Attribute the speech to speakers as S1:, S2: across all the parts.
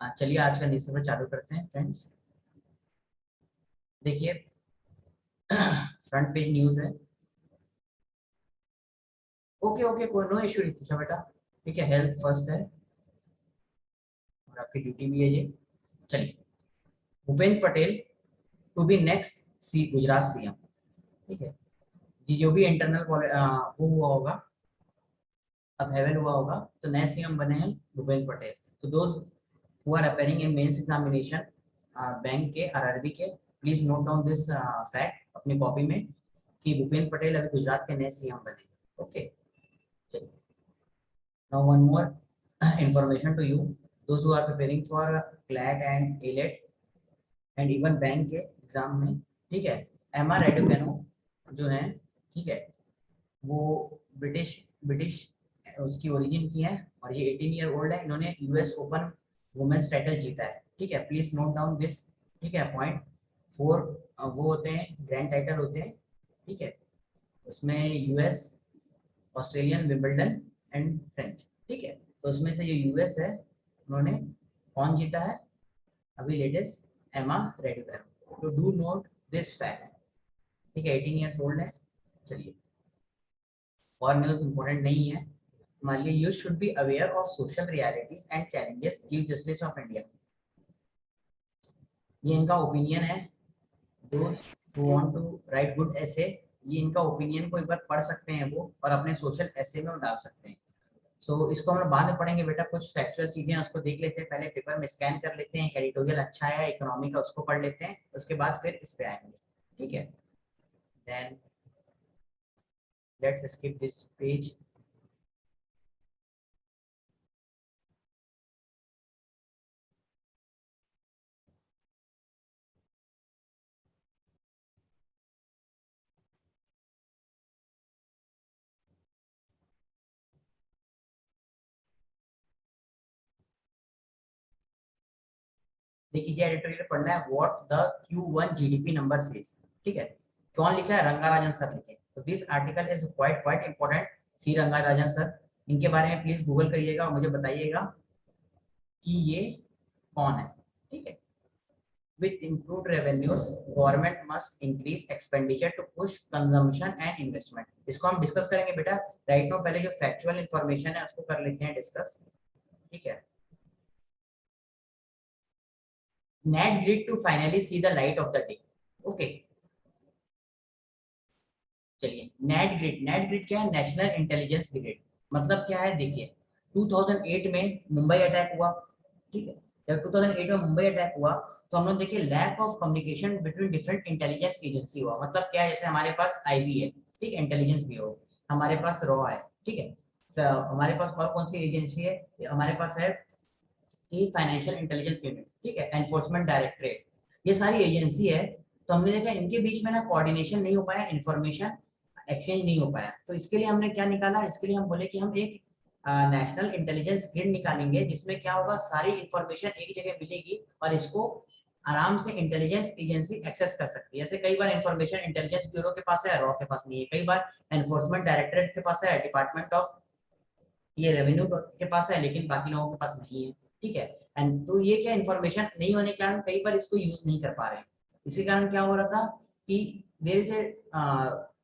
S1: चलिए आज का न्यूज़पेपर चालू करते हैं फ्रेंड्स। देखिए फ्रंट पेज न्यूज़ है। ओके ओके, कोई नो इशू ऋतिशा बेटा, ठीक है। हेल्थ फर्स्ट है और आपकी ड्यूटी भी है ये। चलिए, Bhupendra Patel to be next see Gujarat CM, ठीक है। ये जो भी इंटरनल वो हुआ होगा, अब हेवन हुआ होगा, तो नए सीएम बने हैं भूपेंद्र पटेल। तो दोस्त who are appearing in mains examination bank के आरआरबी के, please note down this fact अपनी कॉपी में कि भूपेंद्र पटेल अभी गुजरात के नए सीएम बने। ओके, चलिए। Now one more information to you, those who are preparing for CLAT and ALET and even bank के एग्जाम में, ठीक है। एमा रेडुकेनो जो है, ठीक है, वो ब्रिटिश ब्रिटिश उसकी ओरिजिन की है और ये 18 ईयर ओल्ड है। इन्होंने यूएस ओपन वुमेन्स टाइटल जीता है, ठीक है। प्लीज नोट डाउन दिस, ठीक है। पॉइंट 4 वो होते हैं ग्रैंड टाइटल होते हैं, ठीक है। उसमें US, Australian, Wimbledon and French, ठीक है। तो उसमें से जो यूएस है, उन्होंने कौन जीता है अभी लेटेस्ट? एमा रेडुकेनो। तो डू नोट दिस फैक्ट, ठीक है। 18 ईयर्स ओल्ड है। चलिए, और न्यूज इंपॉर्टेंट नहीं है हमारे लिए। You should be aware of social realities and challenges, chief justice of India. ये इनका ओपिनियन है। Those who want to write good essay, ये इनका ओपिनियन को एक बार पढ़ सकते हैं वो, और अपने सोशल ऐसे में वो डाल सकते हैं। सो इसको हम लोग बाद में पढ़ेंगे बेटा। कुछ फैक्चुअल चीजें उसको देख लेते हैं, पहले पेपर में स्कैन कर लेते हैं, एडिटोरियल अच्छा है इकोनॉमी का उसको पढ़ लेते हैं, उसके बाद फिर इस पे आएंगे, ठीक है। Then let's skip this page. देखिए एडिटोरियल पढ़ना है, what the Q1 GDP number says, ठीक है। कौन लिखा है? रंगाराजन सर लिखे। तो this article is quite quite important. C Rangarajan sir, इनके बारे में प्लीज गूगल करिएगा और मुझे बताइएगा कि ये कौन है, ठीक है। With improved revenues, government must increase expenditure to push consumption and investment। इसको हम डिस्कस करेंगे बेटा। राइट नो पहले जो फैक्चुअल इंफॉर्मेशन है उसको कर लेते हैं डिस्कस, ठीक है। NATGRID to finally see the light of the day. Okay, चलिए। नेट ग्रिड क्या है? National intelligence grid. मतलब क्या है देखिए, 2008 में मुंबई अटैक हुआ, ठीक है। जब 2008 में मुंबई अटैक हुआ तो हम लोग देखिए lack of communication between different intelligence agency हुआ। मतलब क्या है, जैसे हमारे पास आईबी है, ठीक है, इंटेलिजेंस ब्यूरो, हमारे पास रॉ है, ठीक है। हमारे पास और कौन सी एजेंसी है? हमारे पास है की फाइनेंशियल इंटेलिजेंस यूनिट, ठीक है, एनफोर्समेंट डायरेक्टरेट। ये सारी एजेंसी है। तो हमने देखा इनके बीच में ना कोऑर्डिनेशन नहीं हो पाया, इंफॉर्मेशन एक्सचेंज नहीं हो पाया। तो इसके लिए हमने क्या निकाला? इसके लिए हम बोले कि हम एक नेशनल इंटेलिजेंस ग्रिड निकालेंगे, जिसमें क्या होगा, सारी इंफॉर्मेशन एक जगह मिलेगी और इसको आराम से इंटेलिजेंस एजेंसी एक्सेस कर सकती है। जैसे कई बार इंफॉर्मेशन इंटेलिजेंस ब्यूरो के पास है, रॉ के पास नहीं है। कई बार एनफोर्समेंट डायरेक्टरेट के पास है, डिपार्टमेंट ऑफ ये रेवेन्यू के पास है, लेकिन बाकी लोगों के पास नहीं है, ठीक है। एंड तो ये क्या, इन्फॉर्मेशन नहीं होने के कारण कई बार इसको यूज नहीं कर पा रहे हैं। इसी कारण क्या हो रहा था कि there is a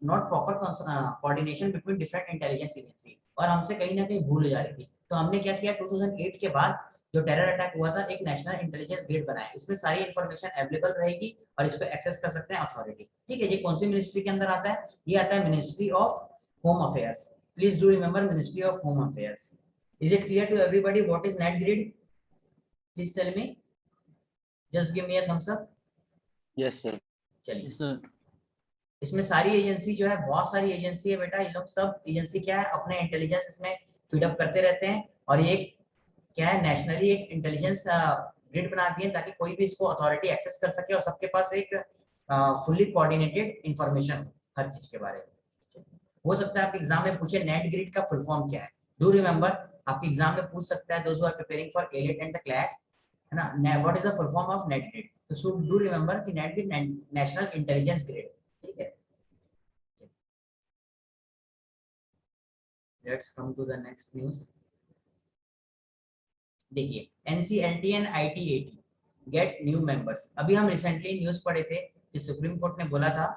S1: not proper coordination between different intelligence agency, और हमसे कहीं ना कहीं भूल हो जा रही थी। तो हमने क्या किया, 2008 के बाद जो टेरर अटैक हुआ था, एक नेशनल इंटेलिजेंस ग्रिड बनाया। इसमें सारी इंफॉर्मेशन अवेलेबल रहेगी और इसको एक्सेस कर सकते हैं अथॉरिटी, ठीक है। ये कौन सी मिनिस्ट्री के अंदर आता है? ये आता है ministry of home affairs. Please do remember Ministry of Home Affairs. Is it clear to everybody what is NatGrid? Please tell me. Just give me a thumbs up.
S2: Yes sir.
S1: चलिए,
S3: Yes, sir.
S1: इसमें सारी agency जो है, बहुत सारी agency है बेटा। ये लोग सब एजेंसी क्या है, अपने इंटेलिजेंस इसमें फीडअप करते रहते हैं। और ये क्या है, नेशनली एक इंटेलिजेंस ग्रिड बना दिए ताकि कोई भी इसको अथॉरिटी एक्सेस कर सके और सबके पास एक फुल्ली कोऑर्डिनेटेड इंफॉर्मेशन हर चीज के बारे में। हो सकता है आपके एग्जाम में पूछे नेट ग्रिड का फुल फॉर्म क्या है। डू रिमेंबर, आपके एग्जाम में पूछ सकता है, those who are preparing for AILET and the CLAT, है ना, what is the full form of NATGRID. तो शुड डू रिमेंबर कि NATGRID national intelligence grid, ठीक है। Let's come to the next news. देखिए NCLT and ITAT get new members. अभी हम recently news पढ़े थे कि सुप्रीम कोर्ट ने बोला था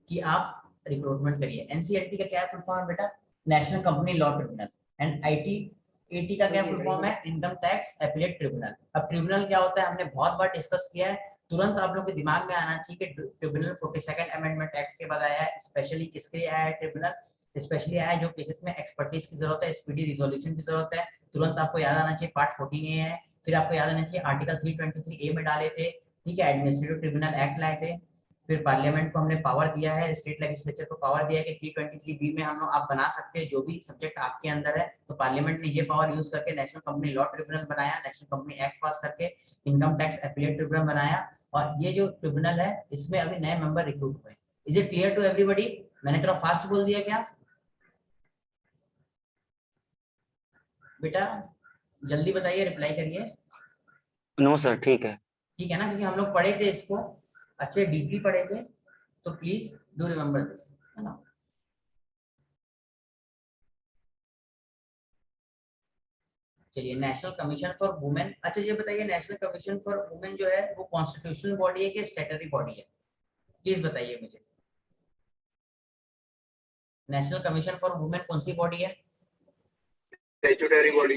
S1: कि आप रिक्रूटमेंट करिए। एनसीएलटी का क्या फुल फॉर्म है बेटा? National company law tribunal. And ITAT का क्या फुल फॉर्म है? Income tax appellate tribunal. अब ट्रिब्यूनल क्या होता है हमने बहुत बार डिस्कस किया है, तुरंत आप लोग के दिमाग में आना चाहिए कि ट्रिब्यूनल 42nd अमेंडमेंट एक्ट के बाद आया है। स्पेशली किसके लिए आया है ट्रिब्यूनल? स्पेशली आया है जो केसेस में एक्सपर्टीज की जरूरत है, स्पीडी रिजोल्यूशन की जरूरत है। तुरंत आपको याद आना चाहिए पार्ट 14A है। फिर आपको याद आना चाहिए आर्टिकल 323A में डाले थे, ठीक है, एडमिनिस्ट्रेटिव ट्रिब्यूनल एक्ट लाए थे। फिर पार्लियामेंट को हमने पावर दिया है, स्टेट लेजिस्लेचर को पावर दिया है कि 323B में हम लोग आप बना सकते हैं जो भी सब्जेक्ट आपके अंदर है। तो पार्लियामेंट ने ये पावर यूज करके नेशनल कंपनी लॉ ट्रिब्यूनल बनाया, नेशनल कंपनी एक्ट पास करके इनकम टैक्स एपीलेट ट्रिब्यूनल बनाया। और ये जो ट्रिब्यूनल है इसमें अभी नए मेंबर रिक्रूट हुए। Is it clear to everybody? मैंने थोड़ा फास्ट बोल दिया क्या बेटा? जल्दी बताइए, रिप्लाई करिए।
S2: नो सर, ठीक है।
S1: ठीक है ना, क्योंकि हम लोग पढ़े थे इसको, अच्छे डीपली पढ़े थे, तो प्लीज डू रिमेम्बर दिस, है ना। चलिए नेशनल कमीशन फॉर वुमेन। अच्छा ये बताइए नेशनल कमीशन फॉर वुमेन जो है वो कॉन्स्टिट्यूशनल बॉडी है कि स्टैट्यूटरी बॉडी है? प्लीज बताइए मुझे। नेशनल कमीशन फॉर वुमेन कौन सी बॉडी है?
S3: Statutory body.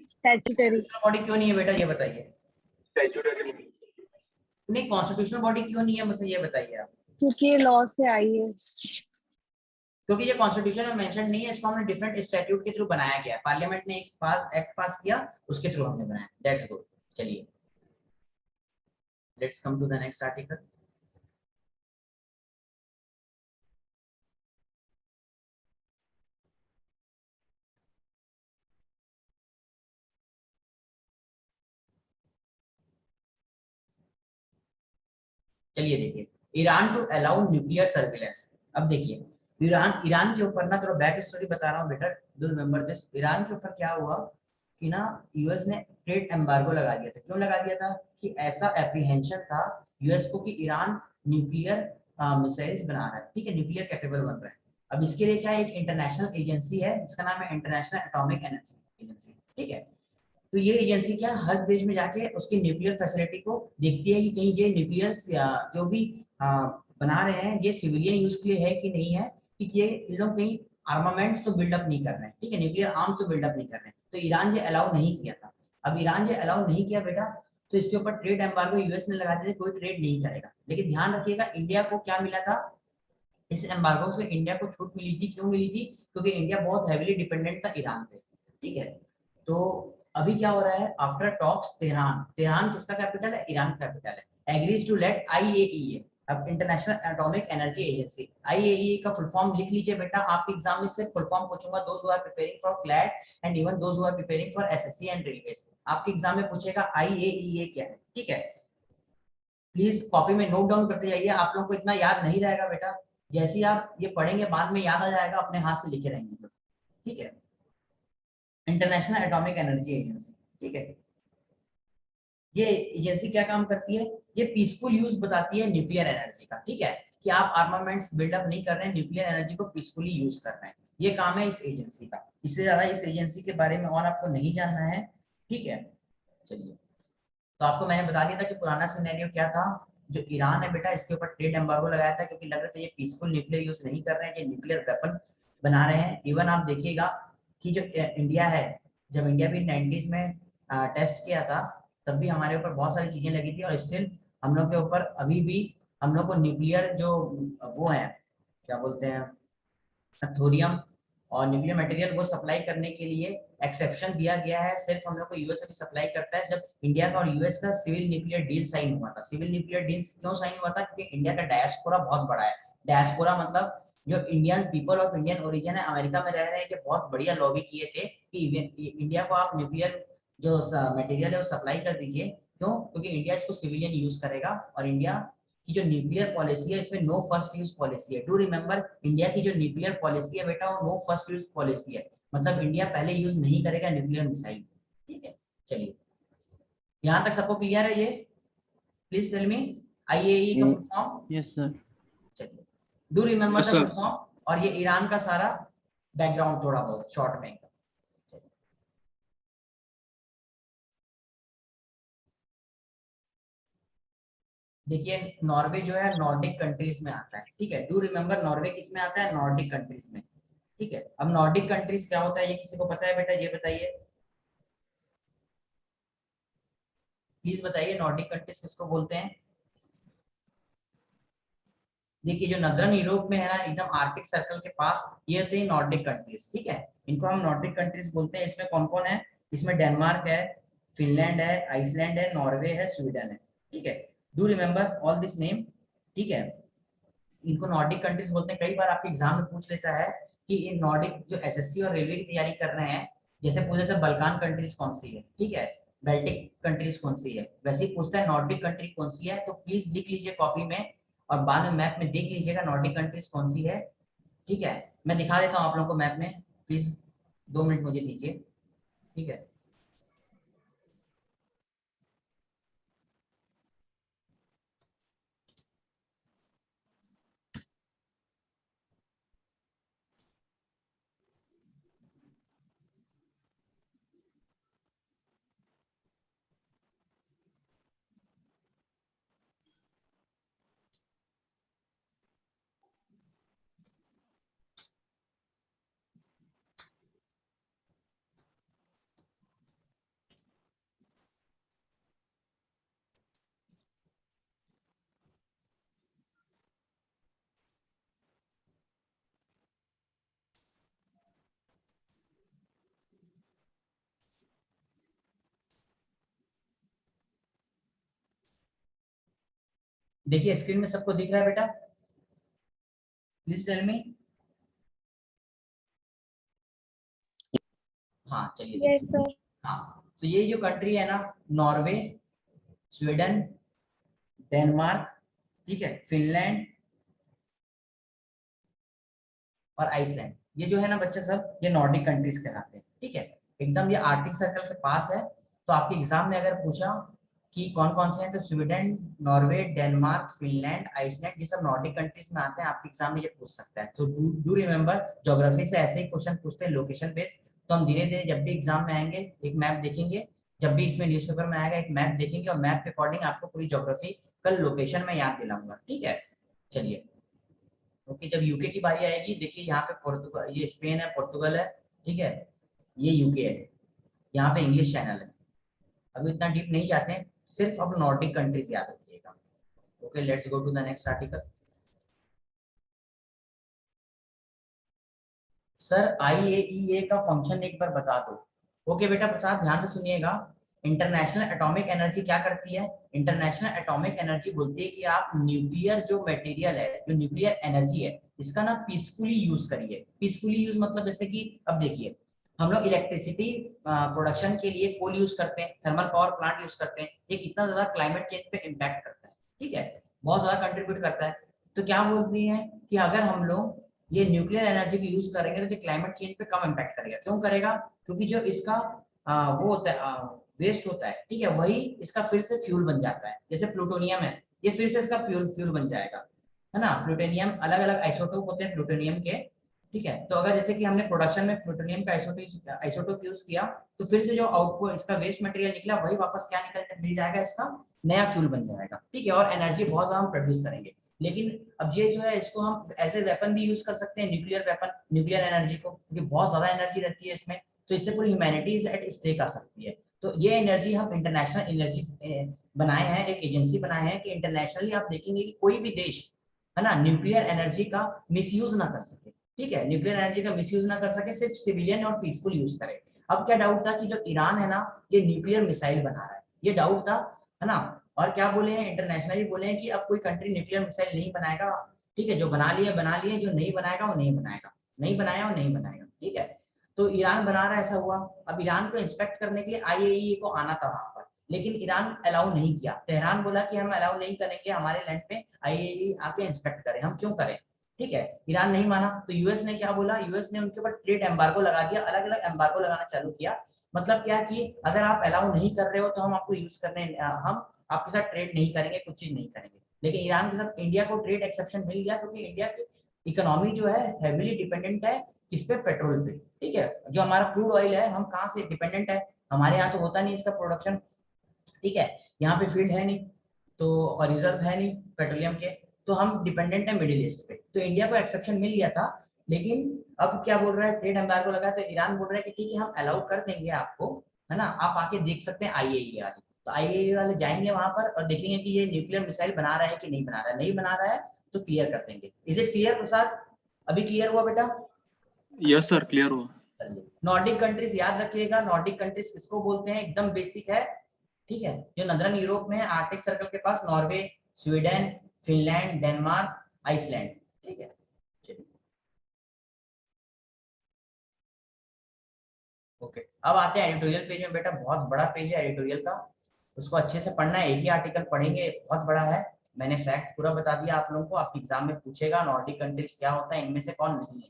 S4: स्टैट्यूटरी।
S1: बॉडी क्यों नहीं है बेटा, ये बताइए।
S3: स्टैट्यूटरी
S1: नहीं, कॉन्स्टिट्यूशनल बॉडी क्यों नहीं है, मुझे ये बताइए आप।
S4: क्योंकि ये लॉ से आई है।
S1: क्योंकि ये कॉन्स्टिट्यूशन में मेंशन नहीं है, इसको हमने डिफरेंट स्टैट्यूट के थ्रू बनाया गया है। पार्लियामेंट ने एक एक्ट पास किया, उसके थ्रू हमने बनाया। That's good. चलिए let's come to the next article. चलिए देखिए, Iran to allow nuclear surveillance. अब देखिए ईरान के ऊपर ना थोड़ा बैक स्टोरी बता रहा हूँ बेटा, डू रिमेम्बर दिस। ईरान के ऊपर क्या हुआ कि ना यूएस ने ट्रेड एम्बार्गो लगा दिया था। क्यों लगा दिया था? कि ऐसा एप्रीहेंशन था यूएस को कि ईरान न्यूक्लियर मिसाइल्स बना रहा है, ठीक है, न्यूक्लियर कैपेबल बन रहा है। अब इसके लिए क्या एक इंटरनेशनल एजेंसी है जिसका नाम है इंटरनेशनल एटॉमिक एनर्जी एजेंसी, ठीक है। तो ये एजेंसी क्या हर देश में जाके उसकी न्यूक्लियर फैसिलिटी को देखती है कि कहीं ये न्यूक्लियर जो भी बना रहे हैं ये सिविलियन यूज के लिए है कि नहीं है, कि ये लोग कहीं आर्मामेंट्स तो बिल्डअप नहीं कर रहे हैं, ठीक है, न्यूक्लियर आर्म्स तो बिल्डअप नहीं कर रहे हैं। तो ईरान ये अलाउ नहीं किया था। अब ईरान ये अलाउ नहीं किया बेटा, तो इसके ऊपर ट्रेड एम्बार्गो यूएस ने लगा दिया, कोई ट्रेड नहीं करेगा। लेकिन ध्यान रखिएगा इंडिया को क्या मिला था इस एम्बार्गो से? इंडिया को छूट मिली थी। क्यों मिली थी? क्योंकि इंडिया बहुत हैवीली डिपेंडेंट था ईरान पे, ठीक है। तो अभी क्या हो रहा है आफ्टर टॉक्स तेहरान, तेहरान किसका कैपिटल है? ईरान का कैपिटल है, एग्रीज टू लेट आईएईए, अब international atomic energy agency. IAEA का फुल फॉर्म लिख लीजिए बेटा, आपके एग्जाम में सिर्फ फुल फॉर्म पूछूंगा, those who are preparing for CLAT and even those who are preparing for SSC and railways, आपके एग्जाम में पूछेगा आईएईए क्या है, ठीक है। प्लीज कॉपी में नोट डाउन करते जाइए, आप लोगों को इतना याद नहीं रहेगा बेटा, जैसे ही आप ये पढ़ेंगे बाद में याद आ जाएगा, अपने हाथ से लिखे रहेंगे, ठीक है। इंटरनेशनल एटॉमिक एनर्जी एजेंसी, ठीक है। ये एजेंसी क्या काम करती है? ये पीसफुल यूज बताती है न्यूक्लियर एनर्जी का, ठीक है, कि आप आर्मामेंट्स बिल्डअप नहीं कर रहे हैं, न्यूक्लियर एनर्जी को पीसफुली यूज कर रहे हैं। ये काम है इस एजेंसी का। इससे ज्यादा इस एजेंसी के बारे में और आपको नहीं जानना है, ठीक है। चलिए, तो आपको मैंने बता दिया था कि पुराना सिनेरियो क्या था। जो ईरान है बेटा इसके ऊपर ट्रेड एम्बार्गो लगाया था क्योंकि लग रहा था ये पीसफुल न्यूक्लियर यूज नहीं कर रहे हैं, ये न्यूक्लियर वेपन बना रहे हैं। इवन आप देखिएगा कि जो इंडिया है, जब इंडिया भी 90s में टेस्ट किया था तब भी हमारे ऊपर बहुत सारी चीजें लगी थी, और स्टिल हम लोग के ऊपर अभी भी हम लोग को न्यूक्लियर जो वो है क्या बोलते हैं थोरियम और न्यूक्लियर मटेरियल वो सप्लाई करने के लिए एक्सेप्शन दिया गया है। सिर्फ हम लोग को यूएस अभी सप्लाई करता है। जब इंडिया का और यूएस का सिविल न्यूक्लियर डील साइन हुआ था, सिविल न्यूक्लियर डील क्यों साइन हुआ था? क्योंकि इंडिया का डायस्पोरा बहुत बड़ा है। डायस्पोरा मतलब जो Indian people of Indian origin है, अमेरिका में रह रहे हैं, कि बहुत बढ़िया लॉबी किए थे कि इंडिया को आप न्यूक्लियर जो मटेरियल है वो सप्लाई कर दीजिए। क्यों? क्योंकि इंडिया इसको सिविलियन यूज करेगा, और इंडिया की जो न्यूक्लियर पॉलिसी है इसमें नो फर्स्ट यूज पॉलिसी है। डू रिमेंबर, इंडिया की जो न्यूक्लियर पॉलिसी है बेटा वो नो फर्स्ट यूज पॉलिसी है, मतलब इंडिया पहले यूज नहीं करेगा न्यूक्लियर मिसाइल, ठीक है। चलिए यहाँ तक सबको क्लियर है ये? प्लीज टेल मी आईएई का फुल फॉर्म।
S5: Yes sir.
S1: चलिए do remember
S3: Yes,
S1: the
S3: sir.
S1: Full form, और ये ईरान का सारा बैकग्राउंड थोड़ा बहुत शॉर्ट में। देखिए नॉर्वे जो है नॉर्डिक कंट्रीज में आता है, ठीक है। डू रिमेम्बर नॉर्वे किस में आता है, नॉर्डिक कंट्रीज में, ठीक है। अब नॉर्डिक कंट्रीज क्या होता है, ये किसी को पता है बेटा, ये बताइए प्लीज बताइए, नॉर्डिक कंट्रीज किसको बोलते हैं। देखिए जो नदर्न यूरोप में है ना, एकदम आर्कटिक सर्कल के पास, ये होते हैं नॉर्डिक कंट्रीज, ठीक है। इनको हम नॉर्डिक कंट्रीज बोलते हैं। इसमें कौन कौन है, इसमें डेनमार्क है, फिनलैंड है, आइसलैंड है, नॉर्वे है, स्वीडन है, ठीक है। Do remember all this name, ठीक है। इनको नॉर्डिक कंट्रीज बोलते हैं। कई बार आपके एग्जाम में पूछ लेता है कि इन नॉर्डिक जो एसएससी और रेलवे की तैयारी कर रहे हैं, जैसे पूछ लेते हैं बल्कान कंट्रीज कौन सी है, ठीक है, बेल्टिक कंट्रीज कौन सी है, वैसे ही पूछता है नॉर्डिक कंट्री कौन सी है। तो प्लीज लिख लीजिए कॉपी में और बाद में मैप में देख लीजिएगा नॉर्डिक कंट्रीज कौन सी है, ठीक है। मैं दिखा देता हूँ आप लोगों को मैप में, प्लीज 2 मिनट मुझे दीजिए, ठीक है। देखिए स्क्रीन में सबको दिख रहा है बेटा, प्लीज टेल मी। हाँ चलिए
S4: यस
S1: देखिए,
S4: सर।
S1: हाँ तो ये जो कंट्री है ना, नॉर्वे, स्वीडन, डेनमार्क, ठीक है, फिनलैंड और आइसलैंड, ये जो है ना बच्चे सब, ये नॉर्डिक कंट्रीज कहलाते हैं, ठीक है। एकदम ये आर्कटिक सर्कल के पास है। तो आपके एग्जाम में अगर पूछा कि कौन कौन से हैं, तो Sweden, Norway, Denmark, Finland, Iceland, ये सब नॉर्डिक कंट्रीज में आते हैं। आपके एग्जाम में ये पूछ सकता है। तो डू रिमेम्बर, ज्योग्राफी से ऐसे ही क्वेश्चन पूछते हैं लोकेशन बेस्ड। तो हम धीरे धीरे जब भी एग्जाम में आएंगे एक मैप देखेंगे, जब भी इसमें न्यूज़पेपर में आएगा एक मैप देखेंगे और मैप के अकॉर्डिंग आपको पूरी ज्योग्राफी कल लोकेशन में याद दिलाऊंगा, ठीक है। चलिए ओके, जब यूके की बारी आएगी, देखिए यहाँ पे पोर्तुगल, ये स्पेन है, पोर्तुगल है, ठीक है, ये यूके है, यहाँ पे इंग्लिश चैनल है। अभी इतना डीप नहीं जाते हैं, सिर्फ अब नॉर्डिक कंट्रीज याद रखिएगा। Okay let's go to the next article. Sir IAEA का फंक्शन एक बार बता दो। ओके बेटा प्रसाद ध्यान से सुनिएगा। इंटरनेशनल एटॉमिक एनर्जी क्या करती है, इंटरनेशनल एटॉमिक एनर्जी बोलती है कि आप न्यूक्लियर जो मटेरियल है, जो न्यूक्लियर एनर्जी है, इसका ना पीसफुली यूज करिए। पीसफुली यूज मतलब जैसे कि अब देखिए, हम लोग इलेक्ट्रिसिटी प्रोडक्शन के लिए कोल यूज करते हैं, थर्मल पावर प्लांट यूज करते हैं, ये कितना ज्यादा क्लाइमेट चेंज पे इम्पैक्ट करता है, ठीक है, बहुत ज्यादा कंट्रीब्यूट करता है। तो क्या बोलती है कि अगर हम लोग ये न्यूक्लियर एनर्जी की यूज करेंगे तो क्लाइमेट चेंज पे कम इम्पैक्ट करेगा। क्यों करेगा, क्योंकि जो इसका वो होता है वेस्ट होता है, ठीक है, वही इसका फिर से फ्यूल बन जाता है। जैसे प्लूटोनियम है, ये फिर से इसका फ्यूल फ्यूल बन जाएगा, है ना। प्लूटोनियम अलग अलग आइसोटोप होते हैं प्लूटोनियम के, ठीक है। तो अगर जैसे कि हमने प्रोडक्शन में प्लूटोनियम का आइसोटोप यूज किया, तो फिर से जो आउटपुट इसका वेस्ट मटेरियल निकला, वही वापस क्या निकल मिल जाएगा, इसका नया फ्यूल बन जाएगा, ठीक है, और एनर्जी बहुत ज्यादा हम प्रोड्यूस करेंगे। लेकिन अब ये जो है इसको हम एज ए वेपन भी यूज कर सकते हैं, न्यूक्लियर वेपन, न्यूक्लियर एनर्जी को, क्योंकि बहुत ज्यादा एनर्जी रहती है इसमें। तो इससे पूरी ह्यूमैनिटीज एट स्टेक आ सकती है। तो ये एनर्जी हम इंटरनेशनल एनर्जी बनाए हैं, एक एजेंसी बनाए हैं कि इंटरनेशनली आप देखेंगे कि कोई भी देश, है ना, न्यूक्लियर एनर्जी का मिसयूज ना कर सके, ठीक है, न्यूक्लियर एनर्जी का मिसयूज ना कर सके, सिर्फ सिविलियन और पीसफुल यूज करे। अब क्या डाउट था कि जो ईरान है ना, ये न्यूक्लियर मिसाइल बना रहा है, ये डाउट था, है ना। और क्या बोले हैं, इंटरनेशनली बोले हैं कि अब कोई कंट्री न्यूक्लियर मिसाइल नहीं बनाएगा, ठीक है, जो बना लिए, जो नहीं बनाएगा वो नहीं बनाएगा, नहीं बनाया वो नहीं बनाएगा, ठीक है। तो ईरान बना रहा है, ऐसा हुआ। अब ईरान को इंस्पेक्ट करने के लिए आईएईए को आना था वहां पर, लेकिन ईरान अलाउ नहीं किया। तेहरान बोला कि हम अलाउ नहीं करेंगे, हमारे लैंड पे आईएईए आके इंस्पेक्ट करे, हम क्यों करें, ठीक है। ईरान नहीं माना, तो यूएस ने क्या बोला, यूएस ने उनके ऊपर ट्रेड एम्बार्गो लगा दिया, अलग अलग एम्बार्गो लगाना चालू किया। मतलब क्या कि अगर आप अलाउ नहीं कर रहे हो तो हम आपको यूज करने, हम आपके साथ ट्रेड नहीं करेंगे, कुछ चीज नहीं करेंगे। लेकिन ईरान के साथ इंडिया को ट्रेड एक्सेप्शन मिल गया, क्योंकि इंडिया की इकोनॉमी जो है हेवीली डिपेंडेंट है किस पे, पेट्रोल पे, ठीक है। जो हमारा क्रूड ऑयल है, हम कहाँ से डिपेंडेंट है, हमारे यहाँ तो होता नहीं इसका प्रोडक्शन, ठीक है, यहाँ पे फील्ड है नहीं, तो और रिजर्व है नहीं पेट्रोलियम के, तो हम डिपेंडेंट है मिडिल ईस्ट पे। तो इंडिया को एक्सेप्शन मिल गया था, लेकिन अब क्या बोल रहा है, ट्रेड एम्बार्गो लगा, तो ईरान बोल रहा है कि ठीक है हम अलाउ कर देंगे आपको, है ना, आप आके देख सकते हैं आईएईए वाले। तो आईएईए वाले जाएंगे वहां पर और देखेंगे कि ये न्यूक्लियर मिसाइल बना रहा है कि नहीं बना रहा है, नहीं बना रहा है तो क्लियर कर देंगे। इज इट क्लियर प्रसाद? अभी क्लियर हुआ बेटा?
S5: यस सर, क्लियर हुआ।
S1: नॉर्डिक कंट्रीज याद रखिएगा, नॉर्डिक कंट्रीज किसको बोलते हैं, एकदम बेसिक है, ठीक है, जो नदरन यूरोप में है, आर्टिक सर्कल के पास, Norway, Sweden, Finland, Denmark, Iceland, ठीक है। ओके, अब आते हैं एडिटोरियल पेज में। बेटा बहुत बड़ा पेज है एडिटोरियल का, उसको अच्छे से पढ़ना है, एक ही आर्टिकल पढ़ेंगे, बहुत बड़ा है। मैंने फैक्ट पूरा बता दिया आप लोगों को, आपके एग्जाम में पूछेगा नॉर्डिक कंट्रीज क्या होता है, इनमें से कौन नहीं है।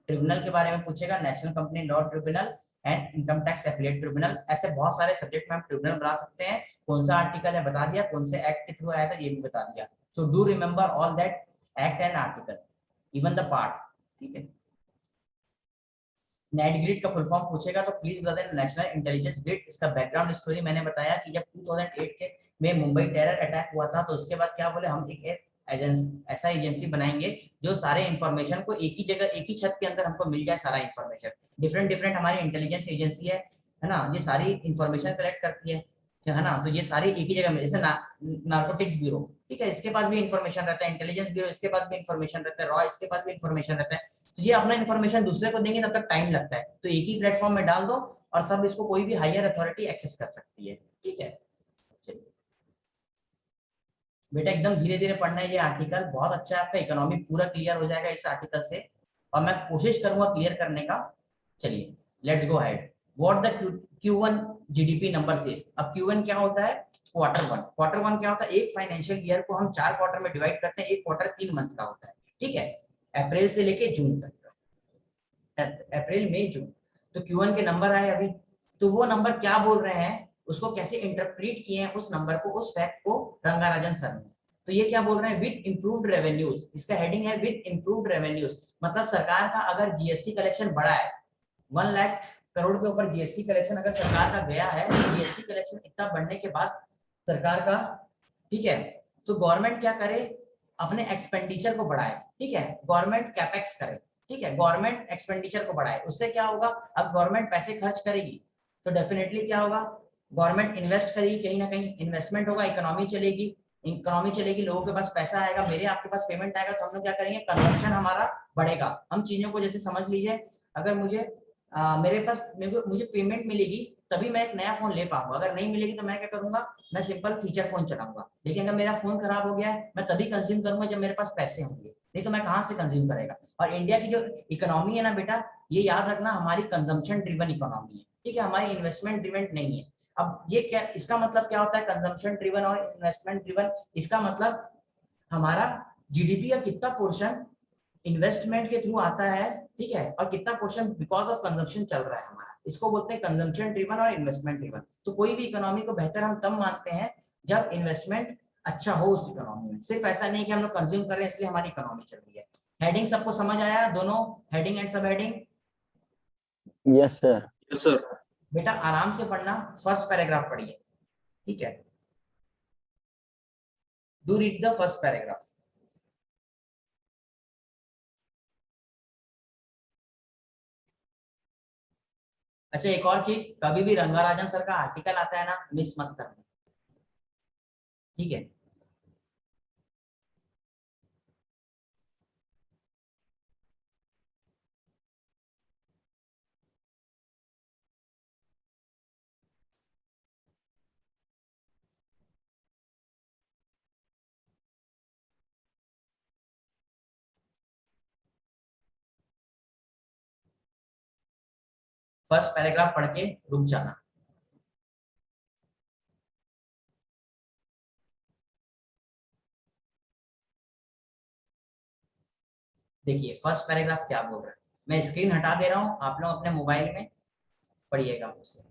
S1: ट्रिब्यूनल के बारे में पूछेगा, national company law tribunal and income tax affiliate tribunal, ऐसे बहुत सारे सब्जेक्ट में हम ट्रिब्यूनल बना सकते हैं। कौन सा आर्टिकल है बता दिया, कौन से एक्ट के थ्रू आया था ये भी बता दिया। So do remember all that act and article, even the part, ठीक है। नेट ग्रिड का फुल फॉर्म पूछेगा तो प्लीज बता देना, नेशनल इंटेलिजेंस ग्रिड। इसका बैकग्राउंड स्टोरी मैंने बताया कि जब 2008 के में मुंबई टेरर अटैक हुआ था, तो उसके बाद क्या बोले, हम एक ऐसा एजेंसी बनाएंगे जो सारे इंफॉर्मेशन को एक ही जगह, एक ही छत के अंदर हमको मिल जाए, सारा इंफॉर्मेशन। डिफरेंट डिफरेंट हमारी इंटेलिजेंस एजेंसी है ना, ये सारी इंफॉर्मेशन कलेक्ट करती है ना, तो ये सारी एक ही जगह में, जैसे नार्कोटिक्स ब्यूरो, ठीक है, इसके पास भी इंफॉर्मेशन रहता है, इंटेलिजेंस ब्यूरो इसके पास भी इंफॉर्मेशन रहता है, रॉ इसके पास भी इंफॉर्मेशन रहता है। तो ये अपना इन्फॉर्मेशन दूसरे को देंगे तब तक टाइम लगता है, तो एक ही प्लेटफॉर्म में डाल दो और सब इसको कोई भी हायर अथॉरिटी एक्सेस कर सकती है, ठीक है। बेटा एकदम धीरे धीरे पढ़ना है, ये आर्टिकल बहुत अच्छा है, आपका इकोनॉमी पूरा क्लियर हो जाएगा इस आर्टिकल से, और मैं कोशिश करूंगा क्लियर करने का। चलिए let's go ahead. What the Q1 GDP number says. अब Q1 क्या होता है, क्वार्टर वन क्या होता है, एक फाइनेंशियल ईयर को हम 4 क्वार्टर में डिवाइड करते हैं, एक क्वार्टर 3 मंथ का होता है, ठीक है, अप्रैल से लेके जून तक, अप्रैल मई जून। तो Q1 के नंबर आए अभी, तो वो नंबर क्या बोल रहे हैं, उसको कैसे इंटरप्रेट किए हैं, उस नंबर को, उस फैक्ट को रंगाराजन सर ने। तो ये क्या बोल रहे हैं, विद इंप्रूव्ड रेवेन्यूज, इसका हेडिंग है विद इंप्रूव्ड रेवेन्यूज, मतलब सरकार का अगर जीएसटी कलेक्शन बढ़ा है, 1 लाख करोड़ के ऊपर जीएसटी कलेक्शन अगर सरकार का गया है, तो जीएसटी कलेक्शन इतना बढ़ने के बाद सरकार का, ठीक है, तो गवर्नमेंट क्या करे, अपने एक्सपेंडिचर को बढ़ाए, ठीक है, गवर्नमेंट कैपेक्स करे, ठीक है, गवर्नमेंट एक्सपेंडिचर को बढ़ाए, उससे क्या होगा, अब गवर्नमेंट पैसे खर्च करेगी तो डेफिनेटली क्या होगा, गवर्नमेंट इन्वेस्ट करेगी, कहीं ना कहीं इन्वेस्टमेंट होगा, इकोनॉमी चलेगी, इकोनॉमी चलेगी, लोगों के पास पैसा आएगा, मेरे आपके पास पेमेंट आएगा, तो हम लोग क्या करेंगे, कंजम्पशन हमारा बढ़ेगा। हम चीजों को जैसे समझ लीजिए, अगर मुझे मेरे पास मुझे पेमेंट मिलेगी तभी मैं एक नया फोन ले पाऊंगा, अगर नहीं मिलेगी तो मैं क्या करूंगा, मैं सिंपल फीचर फोन चलाऊंगा। लेकिन अगर मेरा फोन खराब हो गया है, मैं तभी कंज्यूम करूंगा जब मेरे पास पैसे होंगे, नहीं तो मैं कहाँ से कंज्यूम करेगा। और इंडिया की जो इकोनॉमी है ना बेटा, ये याद रखना, हमारी कंजम्पशन ड्रिवन इकोनॉमी है, ठीक है, हमारी इन्वेस्टमेंट ड्रिवन नहीं है। अब ये क्या, इसका मतलब क्या होता है कंजम्पशन ड्रिवन और इन्वेस्टमेंट ड्रिवन, इसका मतलब हमारा जीडीपी का कितना पोर्शन इन्वेस्टमेंट के थ्रू आता है, ठीक है, और कितना पोर्शन बिकॉज ऑफ कंजम्पशन चल रहा है हमारा, इसको बोलते हैं कंजम्पशन ड्रिवन और इन्वेस्टमेंट ड्रिवन। तो कोई भी इकोनॉमी को बेहतर हम तब मानते हैं जब इन्वेस्टमेंट अच्छा हो उस इकोनॉमी में, सिर्फ ऐसा नहीं कि हम लोग कंज्यूम कर रहे हैं इसलिए हमारी इकोनॉमी चल रही है। हेडिंग सबको समझ आया, दोनों हेडिंग एंड सब heading?
S2: Yes sir.
S5: Yes sir.
S1: बेटा आराम से पढ़ना, फर्स्ट पैराग्राफ पढ़िए, ठीक है, do read the first paragraph. अच्छा एक और चीज, कभी भी रंगाराजन सर का आर्टिकल आता है ना, मिस मत करना, ठीक है। फर्स्ट पैराग्राफ पढ़ के रुक जाना। देखिए फर्स्ट पैराग्राफ क्या बोल रहा है, मैं स्क्रीन हटा दे रहा हूं, आप लोग अपने मोबाइल में पढ़िएगा मुझसे।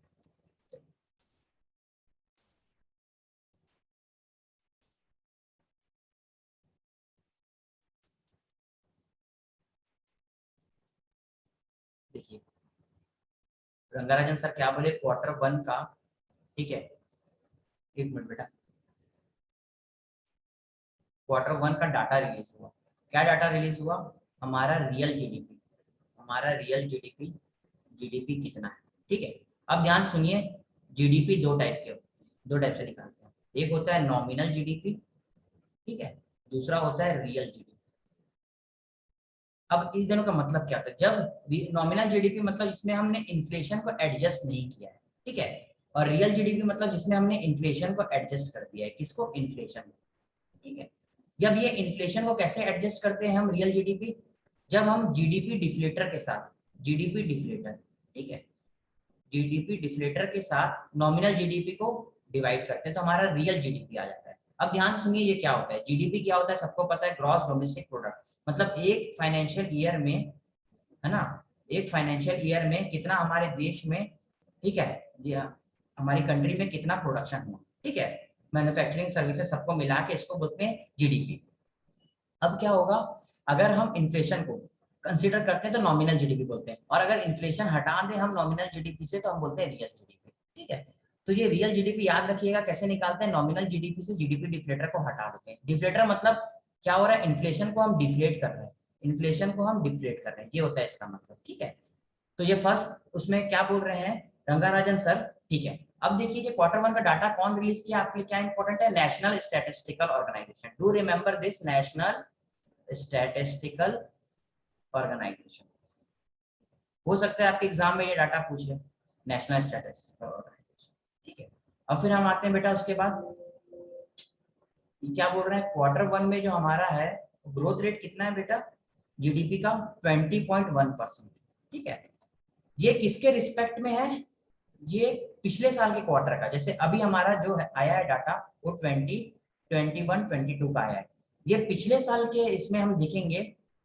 S1: देखिए रंगाराजन सर क्या बोले, क्वार्टर 1 का, ठीक है, एक मिनट बेटा, Q1 का डाटा रिलीज हुआ। क्या डाटा रिलीज हुआ? हमारा रियल जीडीपी, हमारा रियल जीडीपी, जीडीपी कितना है। ठीक है, अब ध्यान सुनिए, जीडीपी दो टाइप के होते हैं, दो टाइप से निकालते हैं। एक होता है नॉमिनल जीडीपी, ठीक है, दूसरा होता है रियल जीडीपी। अब इस दोनों का मतलब क्या होता है? जब नॉमिनल जीडीपी मतलब इसमें हमने इन्फ्लेशन को एडजस्ट नहीं किया है, ठीक है, और रियल जीडीपी मतलब जिसमें हमने इन्फ्लेशन को एडजस्ट कर दिया है। किसको? इन्फ्लेशन, ठीक है। जब ये इन्फ्लेशन को कैसे एडजस्ट करते हैं हम रियल जीडीपी? जब हम जीडीपी डिफ्लेटर के साथ, जीडीपी डिफ्लेटर, ठीक है, जीडीपी डिफ्लेटर के साथ नॉमिनल जीडीपी को डिवाइड करते हैं तो हमारा रियल जीडीपी आ जाता है। अब ध्यान सुनिए, ये क्या होता है? जीडीपी क्या होता है? सबको पता है, ग्रॉस डोमेस्टिक प्रोडक्ट। मतलब एक फाइनेंशियल ईयर में, है ना, एक फाइनेंशियल ईयर में कितना हमारे देश में, ठीक है, ये हमारी कंट्री में कितना प्रोडक्शन हुआ, ठीक है, मैन्युफैक्चरिंग सर्विसेज सबको मिला के इसको बोलते हैं जीडीपी। अब क्या होगा? अगर हम इन्फ्लेशन को कंसीडर करते हैं तो नॉमिनल जीडीपी बोलते हैं, और अगर इन्फ्लेशन हटा दें हम नॉमिनल जीडीपी से तो हम बोलते हैं रियल जीडीपी, ठीक है। तो ये रियल जीडीपी याद रखिएगा कैसे निकालते हैं, नॉमिनल जीडीपी से जीडीपी डिफ्लेटर को हटा देते हैं। डिफ्लेटर मतलब क्या हो रहा है? इन्फ्लेशन को हम डिफ्लेट कर रहे हैं, इन्फ्लेशन को हम डिफ्लेट कर रहे हैं, ये होता है इसका मतलब, ठीक है। तो ये फर्स्ट उसमें क्या बोल रहे हैं रंगाराजन सर, ठीक है। अब देखिए कि Q1 का डाटा कौन रिलीज किया आपके लिए क्या इंपॉर्टेंट है? National statistical organisation. Do remember this, national statistical organisation. हो सकता है आपके एग्जाम में ये डाटा पूछ ले, नेशनल स्टैटिस्टिकल ऑर्गेनाइजेशन, ठीक है। अब फिर हम आते हैं बेटा उसके बाद, ये क्या बोल रहे हैं? Q1 में जो हमारा है ग्रोथ रेट कितना है बेटा जीडीपी का? 20.1%, ठीक है। ये किसके रिस्पेक्ट में है? ये पिछले साल के क्वार्टर का, जैसे अभी हमारा जो है आया है डाटा वो 2021-22 का आया है। ये पिछले साल के इसमें हम देखेंगे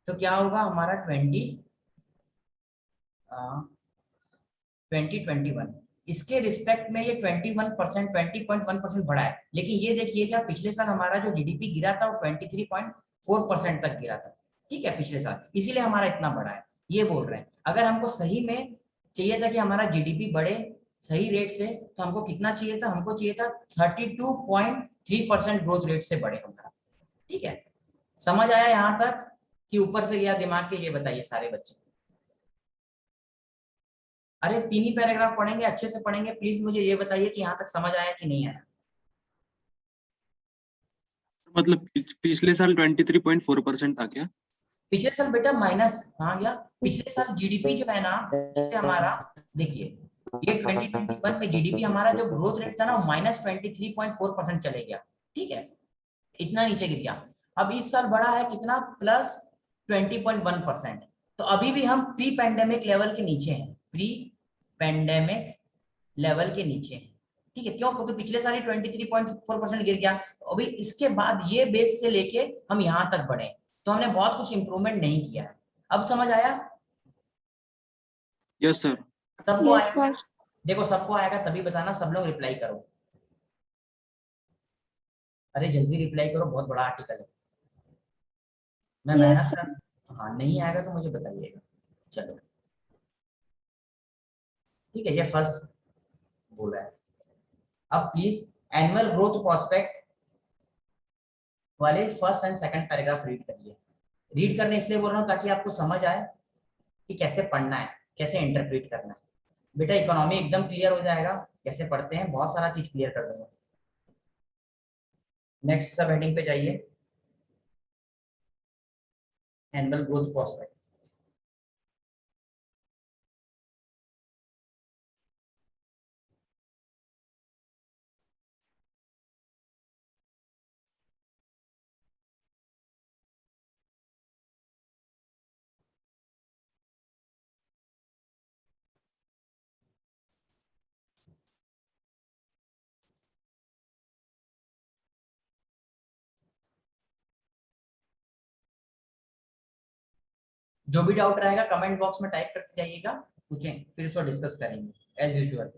S1: तो क्या होगा हमारा 2021 इसके रिस्पेक्ट में ये 21%, 20.1% बढ़ा है। लेकिन ये देखिएगा पिछले साल हमारा जो जीडीपी गिरा था वो 23.4% तक गिरा था, ठीक है, पिछले साल, इसीलिए हमारा इतना बढ़ा है। ये बोल रहे हैं अगर हमको सही में चाहिए था कि हमारा जीडीपी बढ़े सही रेट से, तो हमको कितना चाहिए था? हमको चाहिए था 32.3% ग्रोथ रेट से बढ़े हमारा, ठीक है। समझ आया यहाँ तक कि ऊपर से गया दिमाग के? ये बताइए सारे बच्चे। अरे तीन ही पैराग्राफ पढ़ेंगे, अच्छे से पढ़ेंगे, प्लीज मुझे ये बताइए कि यहाँ तक समझ आया कि नहीं आया।
S5: मतलब पिछले साल 23.4% था क्या?
S1: पिछले साल बेटा माइनस, हाँ या पिछले साल जीडीपी जो है ना, जैसे हमारा देखिए ये 2021 में जीडीपी हमारा जो ग्रोथ रेट था ना -23.4% चले गया, ठीक है, इतना नीचे गिर गया। अब इस साल बढ़ा है कितना? +20.1%। तो अभी भी हम प्री पैंडेमिक लेवल के नीचे हैं, प्री पैंडेमिक लेवल के नीचे हैं, ठीक है। क्यों? क्योंकि पिछले साल ही 23.4% गिर गया, तो अभी इसके बाद ये बेस से लेके हम यहाँ तक बढ़े, तो हमने बहुत कुछ इंप्रूवमेंट नहीं किया है। अब समझ आया?
S5: Yes sir.
S1: सबको
S4: यस
S1: आएगा?
S4: सर।
S1: देखो सबको आएगा तभी बताना, सब लोग रिप्लाई करो। अरे जल्दी रिप्लाई करो, बहुत बड़ा आर्टिकल है, मैं
S4: यस
S1: मेहनत
S4: सर।
S1: कर। हाँ नहीं आएगा तो मुझे बताइएगा। चलो ठीक है, ये फर्स्ट बोला है। अब प्लीज एनुअल ग्रोथ प्रोस्पेक्ट वाले first and second paragraph read करिए। रीड करने इसलिए बोल रहा हूँ ताकि आपको समझ आए कि कैसे पढ़ना है, कैसे इंटरप्रेट करना है। बेटा इकोनॉमी एकदम क्लियर हो जाएगा, कैसे पढ़ते हैं, बहुत सारा चीज क्लियर कर दूंगा। नेक्स्ट सब हेडिंग पे जाइए, एनुअल ग्रोथ प्रोस्पेक्ट। जो भी डाउट रहेगा कमेंट बॉक्स में टाइप करके जाइएगा, पूछें, फिर उसको डिस्कस करेंगे एज यूजुअल।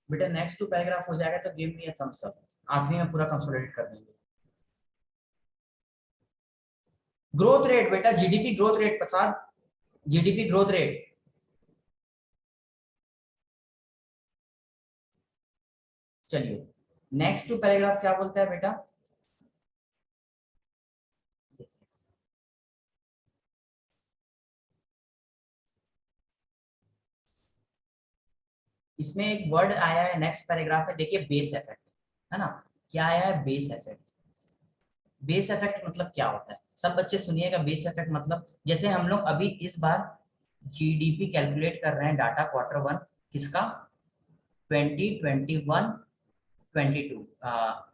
S1: बेटा नेक्स्ट 2 पैराग्राफ हो जाएगा तो give me a thumbs up, आखिरी में पूरा कंसोलिडेट कर देंगे। ग्रोथ रेट बेटा, जीडीपी ग्रोथ रेट प्रसाद, जीडीपी ग्रोथ रेट। चलिए नेक्स्ट 2 पैराग्राफ क्या बोलता है बेटा, इसमें एक वर्ड आया है नेक्स्ट पैराग्राफ में, देखिए बेस इफेक्ट, है ना। क्या आया है, बेस इफेक्ट। बेस इफेक्ट मतलब क्या होता है, सब बच्चे सुनिएगा। बेस इफेक्ट मतलब जैसे हम लोग अभी इस बार जीडीपी कैलकुलेट कर रहे हैं, डाटा क्वार्टर 1 किसका, 2021 22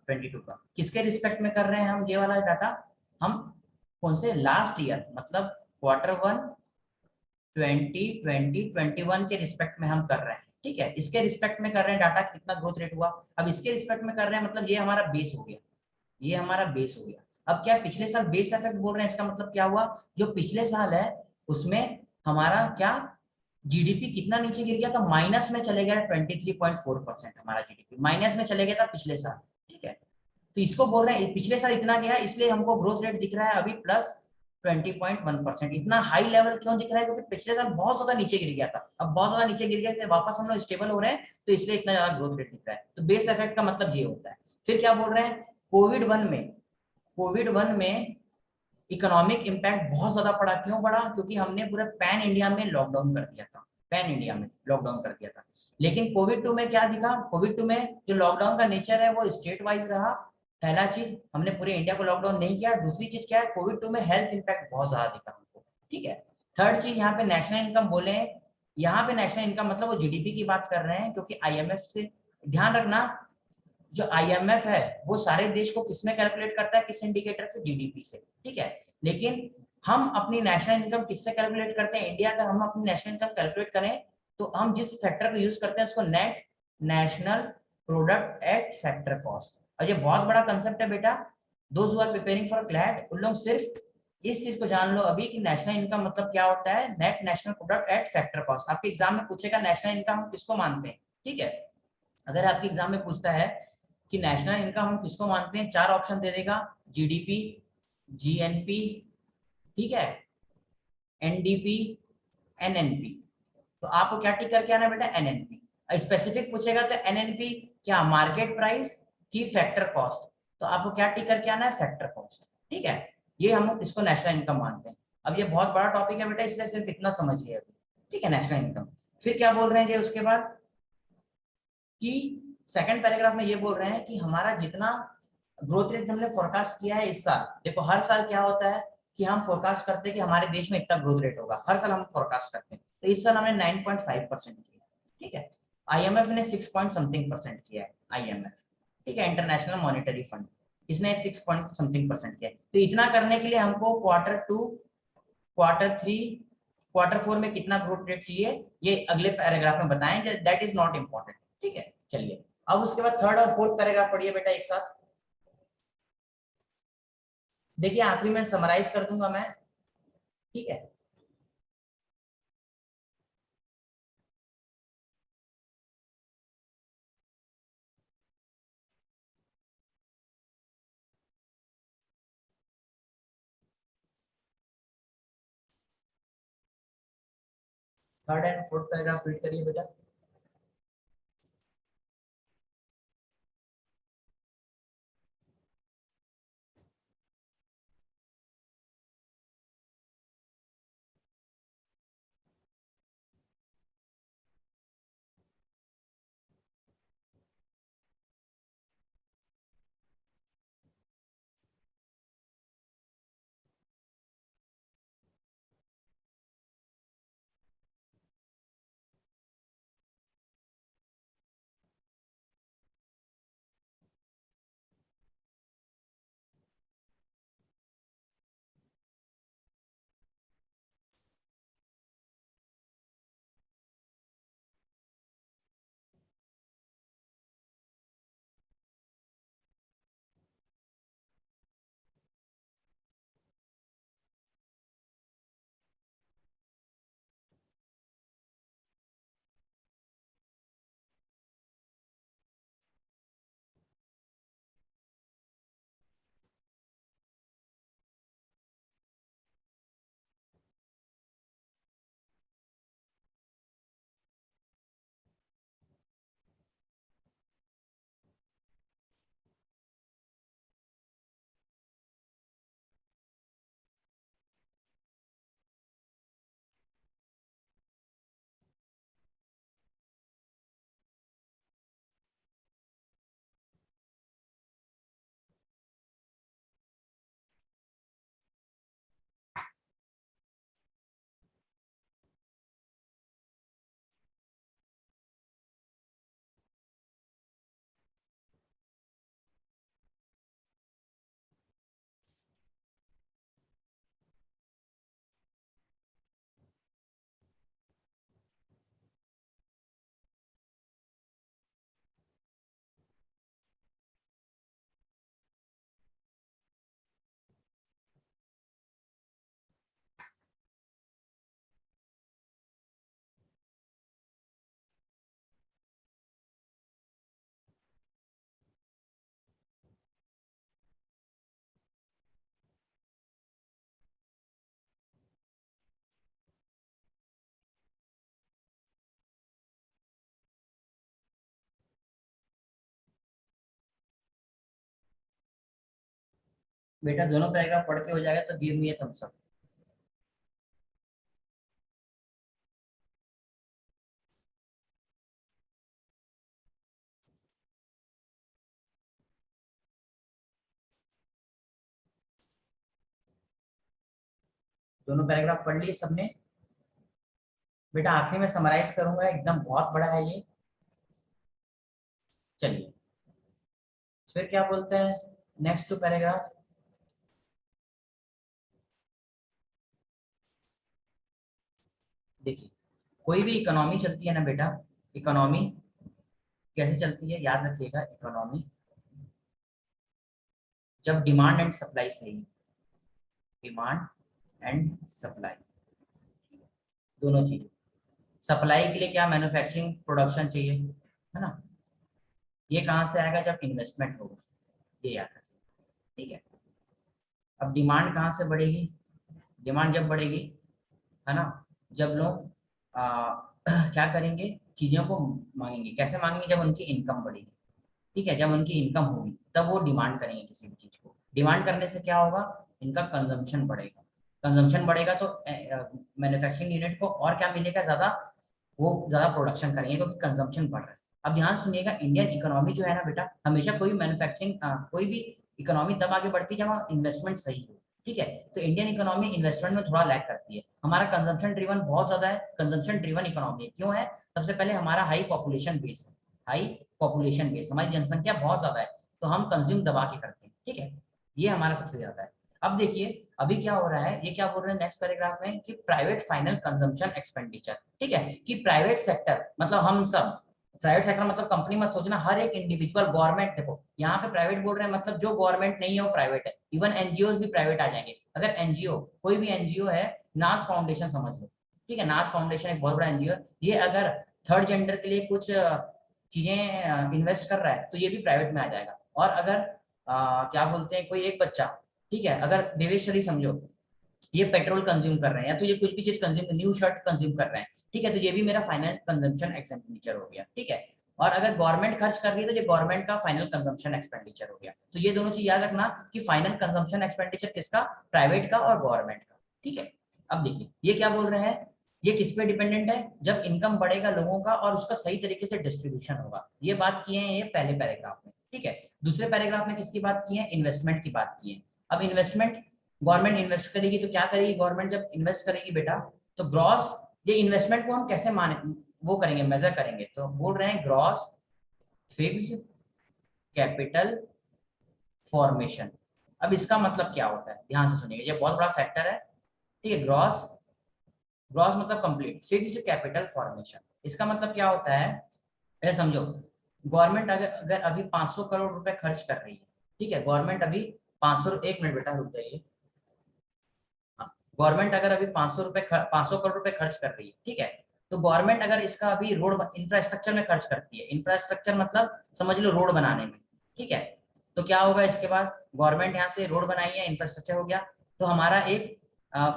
S1: 22 का, किसके रिस्पेक्ट में कर रहे हैं हम ये वाला डाटा, हम कौन से लास्ट ईयर मतलब क्वार्टर 1 2021 के रिस्पेक्ट में हम कर रहे हैं, ठीक है। इसके रिस्पेक्ट में कर रहे हैं डाटा कितना ग्रोथ रेट हुआ, अब इसके रिस्पेक्ट में कर रहे हैं मतलब ये हमारा बेस हो गया, ये हमारा बेस हो गया। अब क्या पिछले साल बेस इफेक्ट बोल रहे हैं, इसका मतलब क्या हुआ, जो पिछले साल है उसमें हमारा क्या जीडीपी कितना नीचे गिर गया था, माइनस में चले गया 23.4%, हमारा जीडीपी माइनस में चले गया था पिछले साल, ठीक है। तो इसको बोल रहे हैं पिछले साल इतना गया, इसलिए हमको ग्रोथ रेट दिख रहा है अभी प्लस 20.1%। इतना हाई लेवल क्यों दिख रहा है, क्योंकि पिछले साल बहुत ज्यादा नीचे गिर गया था, अब बहुत ज्यादा नीचे गिर गया तो वापस हम लोग स्टेबल हो रहे हैं, तो इसलिए इतना ज्यादा ग्रोथ रेट दिख रहा है। तो बेस इफेक्ट का मतलब ये होता है। फिर क्या बोल रहे हैं, कोविड 1 में इकोनॉमिक इम्पैक्ट बहुत ज्यादा पड़ा, क्यों पड़ा, क्योंकि हमने पूरे पैन इंडिया में लॉकडाउन कर दिया था, पैन इंडिया में लॉकडाउन कर दिया था। लेकिन कोविड 2 में क्या दिखा, कोविड 2 में जो लॉकडाउन का नेचर है वो स्टेट वाइज रहा, पहला चीज हमने पूरे इंडिया को लॉकडाउन नहीं किया, दूसरी चीज क्या है, कोविड 2 में हेल्थ इम्पैक्ट बहुत ज्यादा दिखा हमको, ठीक है। थर्ड चीज यहाँ पे नेशनल इनकम बोले, यहाँ पे नेशनल इनकम मतलब वो जीडीपी की बात कर रहे हैं, क्योंकि आईएमएफ से ध्यान रखना, जो आईएमएफ है वो सारे देश को किसमें कैलकुलेट करता है, किस इंडिकेटर से, जीडीपी से, ठीक है। लेकिन हम अपनी नेशनल इनकम किससे कैलकुलेट करते हैं, इंडिया का हम अपनी नेशनल इनकम कैलकुलेट करें तो हम जिस फैक्टर को यूज करते हैं उसको net national product at factor cost. और ये बहुत बड़ा कंसेप्ट है बेटा, those who are preparing for CLAT उन लोग सिर्फ इस चीज को जान लो अभी कि नेशनल इनकम मतलब क्या होता है, net national product at factor cost. आपके एग्जाम में पूछेगा नेशनल इनकम हम किसको मानते हैं, ठीक है। अगर आपके एग्जाम में पूछता है कि नेशनल इनकम हम किसको मानते हैं, 4 ऑप्शन दे देगा, जीडीपी, जीएनपी, ठीक है, एनडीपी, एनएनपी। तो आपको क्या टिक करके आना है बेटा, एनएनपी। स्पेसिफिक पूछेगा तो एनएनपी क्या मार्केट प्राइस की फैक्टर कॉस्ट, तो आपको क्या टिक करके आना है, फैक्टर कॉस्ट, ठीक है। ये हम इसको नेशनल इनकम मानते हैं। अब ये बहुत बड़ा टॉपिक है बेटा, इसलिए सिर्फ इतना समझिए अभी, ठीक है, नेशनल इनकम। फिर क्या बोल रहे हैं जी उसके बाद कि सेकंड पैराग्राफ में ये बोल रहे हैं कि हमारा जितना ग्रोथ रेट हमने फोरकास्ट किया है इस साल, देखो हर साल क्या होता है कि हम फोरकास्ट करते हैं कि हमारे देश में इतना ग्रोथ रेट होगा, हर साल हम फोरकास्ट करते हैं, तो इस साल हमने 9.5% किया, ठीक है। आईएमएफ ने 6 पॉइंट समथिंग परसेंट किया है, आईएमएफ, ठीक है, इंटरनेशनल मॉनिटरी फंड, इसने 6 पॉइंट समथिंग परसेंट किया है। तो इतना करने के लिए हमको क्वार्टर 2, क्वार्टर 3, क्वार्टर 4 में कितना ग्रोथ रेट चाहिए, ये अगले पैराग्राफ में बताएंगे, दैट इज नॉट इम्पोर्टेंट, ठीक है। चलिए अब उसके बाद थर्ड और फोर्थ पैराग्राफ पढ़िए बेटा एक साथ। देखिए आखिरी में समराइज कर दूंगा मैं, ठीक है। Third and fourth paragraph read करिए बेटा। बेटा दोनों पैराग्राफ पढ़ के हो जाएगा तो give me a thumbs up. दोनों पैराग्राफ पढ़ लिए सबने? बेटा आखिर में समराइज करूंगा, एकदम बहुत बड़ा है ये। चलिए फिर क्या बोलते हैं, नेक्स्ट टू पैराग्राफ। देखिए कोई भी इकोनॉमी चलती है ना बेटा, इकोनॉमी कैसे चलती है याद रखिएगा। इकोनॉमी जब डिमांड एंड सप्लाई सही, डिमांड एंड सप्लाई दोनों चीजें, सप्लाई के लिए क्या मैन्युफैक्चरिंग प्रोडक्शन चाहिए, है ना। ये कहाँ से आएगा, जब इन्वेस्टमेंट होगा, ये याद रखिए, ठीक है। अब डिमांड कहाँ से बढ़ेगी, डिमांड जब बढ़ेगी, है ना, जब लोग क्या करेंगे, चीजों को मांगेंगे। कैसे मांगेंगे, जब उनकी इनकम बढ़ेगी, ठीक है, जब उनकी इनकम होगी तब वो डिमांड करेंगे किसी भी चीज को। डिमांड करने से क्या होगा, इनका कंजम्पशन बढ़ेगा, कंजम्पशन बढ़ेगा तो मैन्युफैक्चरिंग यूनिट को और क्या मिलेगा, ज्यादा, वो ज्यादा प्रोडक्शन करेंगे क्योंकि कंजम्पशन बढ़ रहा है। अब ध्यान सुनिएगा, इंडियन इकोनॉमी जो है ना बेटा, हमेशा कोई मैन्युफैक्चरिंग कोई भी इकोनॉमी तब आगे बढ़ती है जब वहाँ इन्वेस्टमेंट सही हो, ठीक है। तो इंडियन इकोनॉमी इन्वेस्टमेंट में थोड़ा लैग करती है। हमारा कंजम्पशन ड्रिवन बहुत ज्यादा है, कंजम्पशन ड्रिवन इकोनॉमी क्यों है, सबसे पहले हमारा हाई पॉपुलेशन बेस है, हाई पॉपुलेशन बेस, हमारी जनसंख्या बहुत ज्यादा है, तो हम कंज्यूम दबा के करते हैं, ठीक है, ये हमारा सबसे ज्यादा है। अब देखिए अभी क्या हो रहा है, ये क्या बोल रहे हैं नेक्स्ट पैराग्राफ में कि प्राइवेट फाइनल कंजम्पशन एक्सपेंडिचर, ठीक है, कि प्राइवेट सेक्टर मतलब हम सब, प्राइवेट सेक्टर मतलब कंपनी मत सोचना, हर एक इंडिविजुअल, गवर्नमेंट, देखो यहाँ पे प्राइवेट बोल रहे हैं मतलब जो गवर्नमेंट नहीं है वो प्राइवेट है, इवन एनजीओ भी प्राइवेट आ जाएंगे। अगर एनजीओ, कोई भी एनजीओ है, नाज फाउंडेशन समझ लो, ठीक है, नाज फाउंडेशन एक बहुत बड़ा एनजीओ है, ये अगर थर्ड जेंडर के लिए कुछ चीजें इन्वेस्ट कर रहा है तो ये भी प्राइवेट में आ जाएगा। और अगर क्या बोलते हैं, कोई एक बच्चा, ठीक है, अगर देवेश्वरी समझो, ये पेट्रोल कंज्यूम कर रहे हैं या तो ये कुछ भी चीज कंज्यूम, न्यू शर्ट कंज्यूम कर रहे हैं, ठीक है, तो ये भी मेरा फाइनल कंजम्पशन एक्सपेंडिचर हो गया, ठीक है। और अगर गवर्नमेंट खर्च कर रही है तो ये गवर्नमेंट का फाइनल कंजम्पशन एक्सपेंडिचर हो गया। तो ये दोनों चीज याद रखना कि फाइनल कंजम्पशन एक्सपेंडिचर किसका, प्राइवेट का और गवर्नमेंट का, ठीक है। अब देखिए ये क्या बोल रहे हैं, ये किस पे डिपेंडेंट है, जब इनकम बढ़ेगा लोगों का और उसका सही तरीके से डिस्ट्रीब्यूशन होगा। ये बात किए हैं ये पहले पैराग्राफ में, ठीक है। दूसरे पैराग्राफ में किसकी बात की है, इन्वेस्टमेंट की बात की है। अब इन्वेस्टमेंट, गवर्नमेंट इन्वेस्ट करेगी तो क्या करेगी, गवर्नमेंट जब इन्वेस्ट करेगी बेटा तो ग्रॉस, ये इन्वेस्टमेंट को हम कैसे माने वो करेंगे, मेजर करेंगे, तो बोल रहे हैं ग्रॉस फिक्स्ड कैपिटल फॉर्मेशन। अब इसका मतलब क्या होता है, ध्यान से सुनिएगा, ये बहुत बड़ा फैक्टर है, ठीक है। ग्रॉस, ग्रॉस मतलब कंप्लीट, फिक्स्ड कैपिटल फॉर्मेशन, इसका मतलब क्या होता है, ऐसे समझो, गवर्नमेंट अगर अभी 500 करोड़ रुपए खर्च कर रही है, ठीक है, गवर्नमेंट अभी 500, एक मिनट बेटा रुक जाइए, गवर्नमेंट अगर अभी 500 करोड़ रुपए खर्च कर रही है, ठीक है, तो गवर्नमेंट अगर इसका अभी रोड इंफ्रास्ट्रक्चर में खर्च करती है, इंफ्रास्ट्रक्चर मतलब समझ लो रोड बनाने में, ठीक है, तो क्या होगा इसके बाद, गवर्नमेंट यहाँ से रोड बनाई है, इंफ्रास्ट्रक्चर हो गया, तो हमारा एक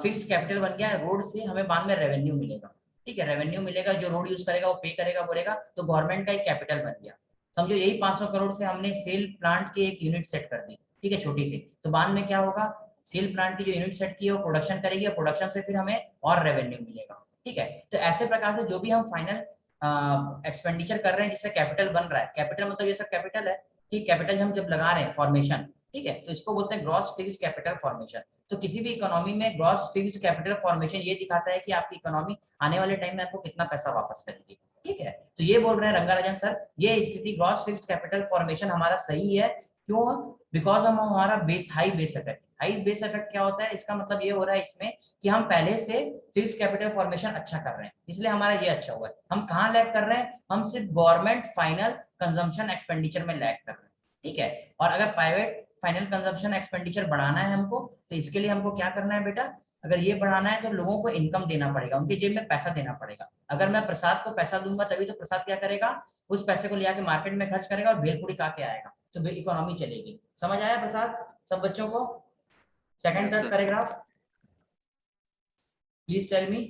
S1: फिक्स्ड कैपिटल बन गया, रोड से हमें बाद में रेवेन्यू मिलेगा, ठीक है, रेवेन्यू मिलेगा, जो रोड यूज करेगा वो पे करेगा बोलेगा, तो गवर्नमेंट का एक कैपिटल बन गया। समझो यही 500 करोड़ से हमने सेल प्लांट की एक यूनिट सेट कर दी, ठीक है, छोटी सी, तो बाद में क्या होगा, सेल प्लांट की जो यूनिट सेट की है वो प्रोडक्शन करेगी, प्रोडक्शन से फिर हमें और रेवेन्यू मिलेगा, ठीक है। तो ऐसे प्रकार से जो भी हम फाइनल एक्सपेंडिचर कर रहे हैं जिससे कैपिटल बन रहा है, कैपिटल मतलब ये सब कैपिटल है, ठीक, कैपिटल हम जब लगा रहे हैं फॉर्मेशन, ठीक है, तो इसको बोलते हैं ग्रॉस फिक्स्ड कैपिटल फॉर्मेशन। तो किसी भी इकोनॉमी में ग्रॉस फिक्स्ड कैपिटल फॉर्मेशन ये दिखाता है कि आपकी इकोनॉमी आने वाले टाइम में आपको कितना पैसा वापस करेगी, ठीक है। तो ये बोल रहे हैं रंगाराजन सर, ये स्थिति ग्रॉस फिक्स्ड कैपिटल फॉर्मेशन हमारा सही है, क्यों, बिकॉज हम हमारा base, high base effect, high base effect क्या होता है, इसका मतलब ये हो रहा है इसमें कि हम पहले से फिक्स्ड कैपिटल फॉर्मेशन अच्छा कर रहे हैं, इसलिए हमारा ये अच्छा हुआ है। हम कहाँ लैग कर रहे हैं, हम सिर्फ गवर्नमेंट फाइनल कंजम्पशन एक्सपेंडिचर में लैग कर रहे हैं, ठीक है। और अगर प्राइवेट फाइनल कंजम्पशन एक्सपेंडिचर बढ़ाना है हमको, तो इसके लिए हमको क्या करना है बेटा, अगर ये बढ़ाना है तो लोगों को इनकम देना पड़ेगा, उनके जेब में पैसा देना पड़ेगा। अगर मैं प्रसाद को पैसा दूंगा तभी तो प्रसाद क्या करेगा, उस पैसे को ले आके मार्केट में खर्च करेगा और भेलपुरी खा के आएगा, तो इकोनॉमी चलेगी। समझ आया प्रसाद सब बच्चों को, second third paragraph, please tell me.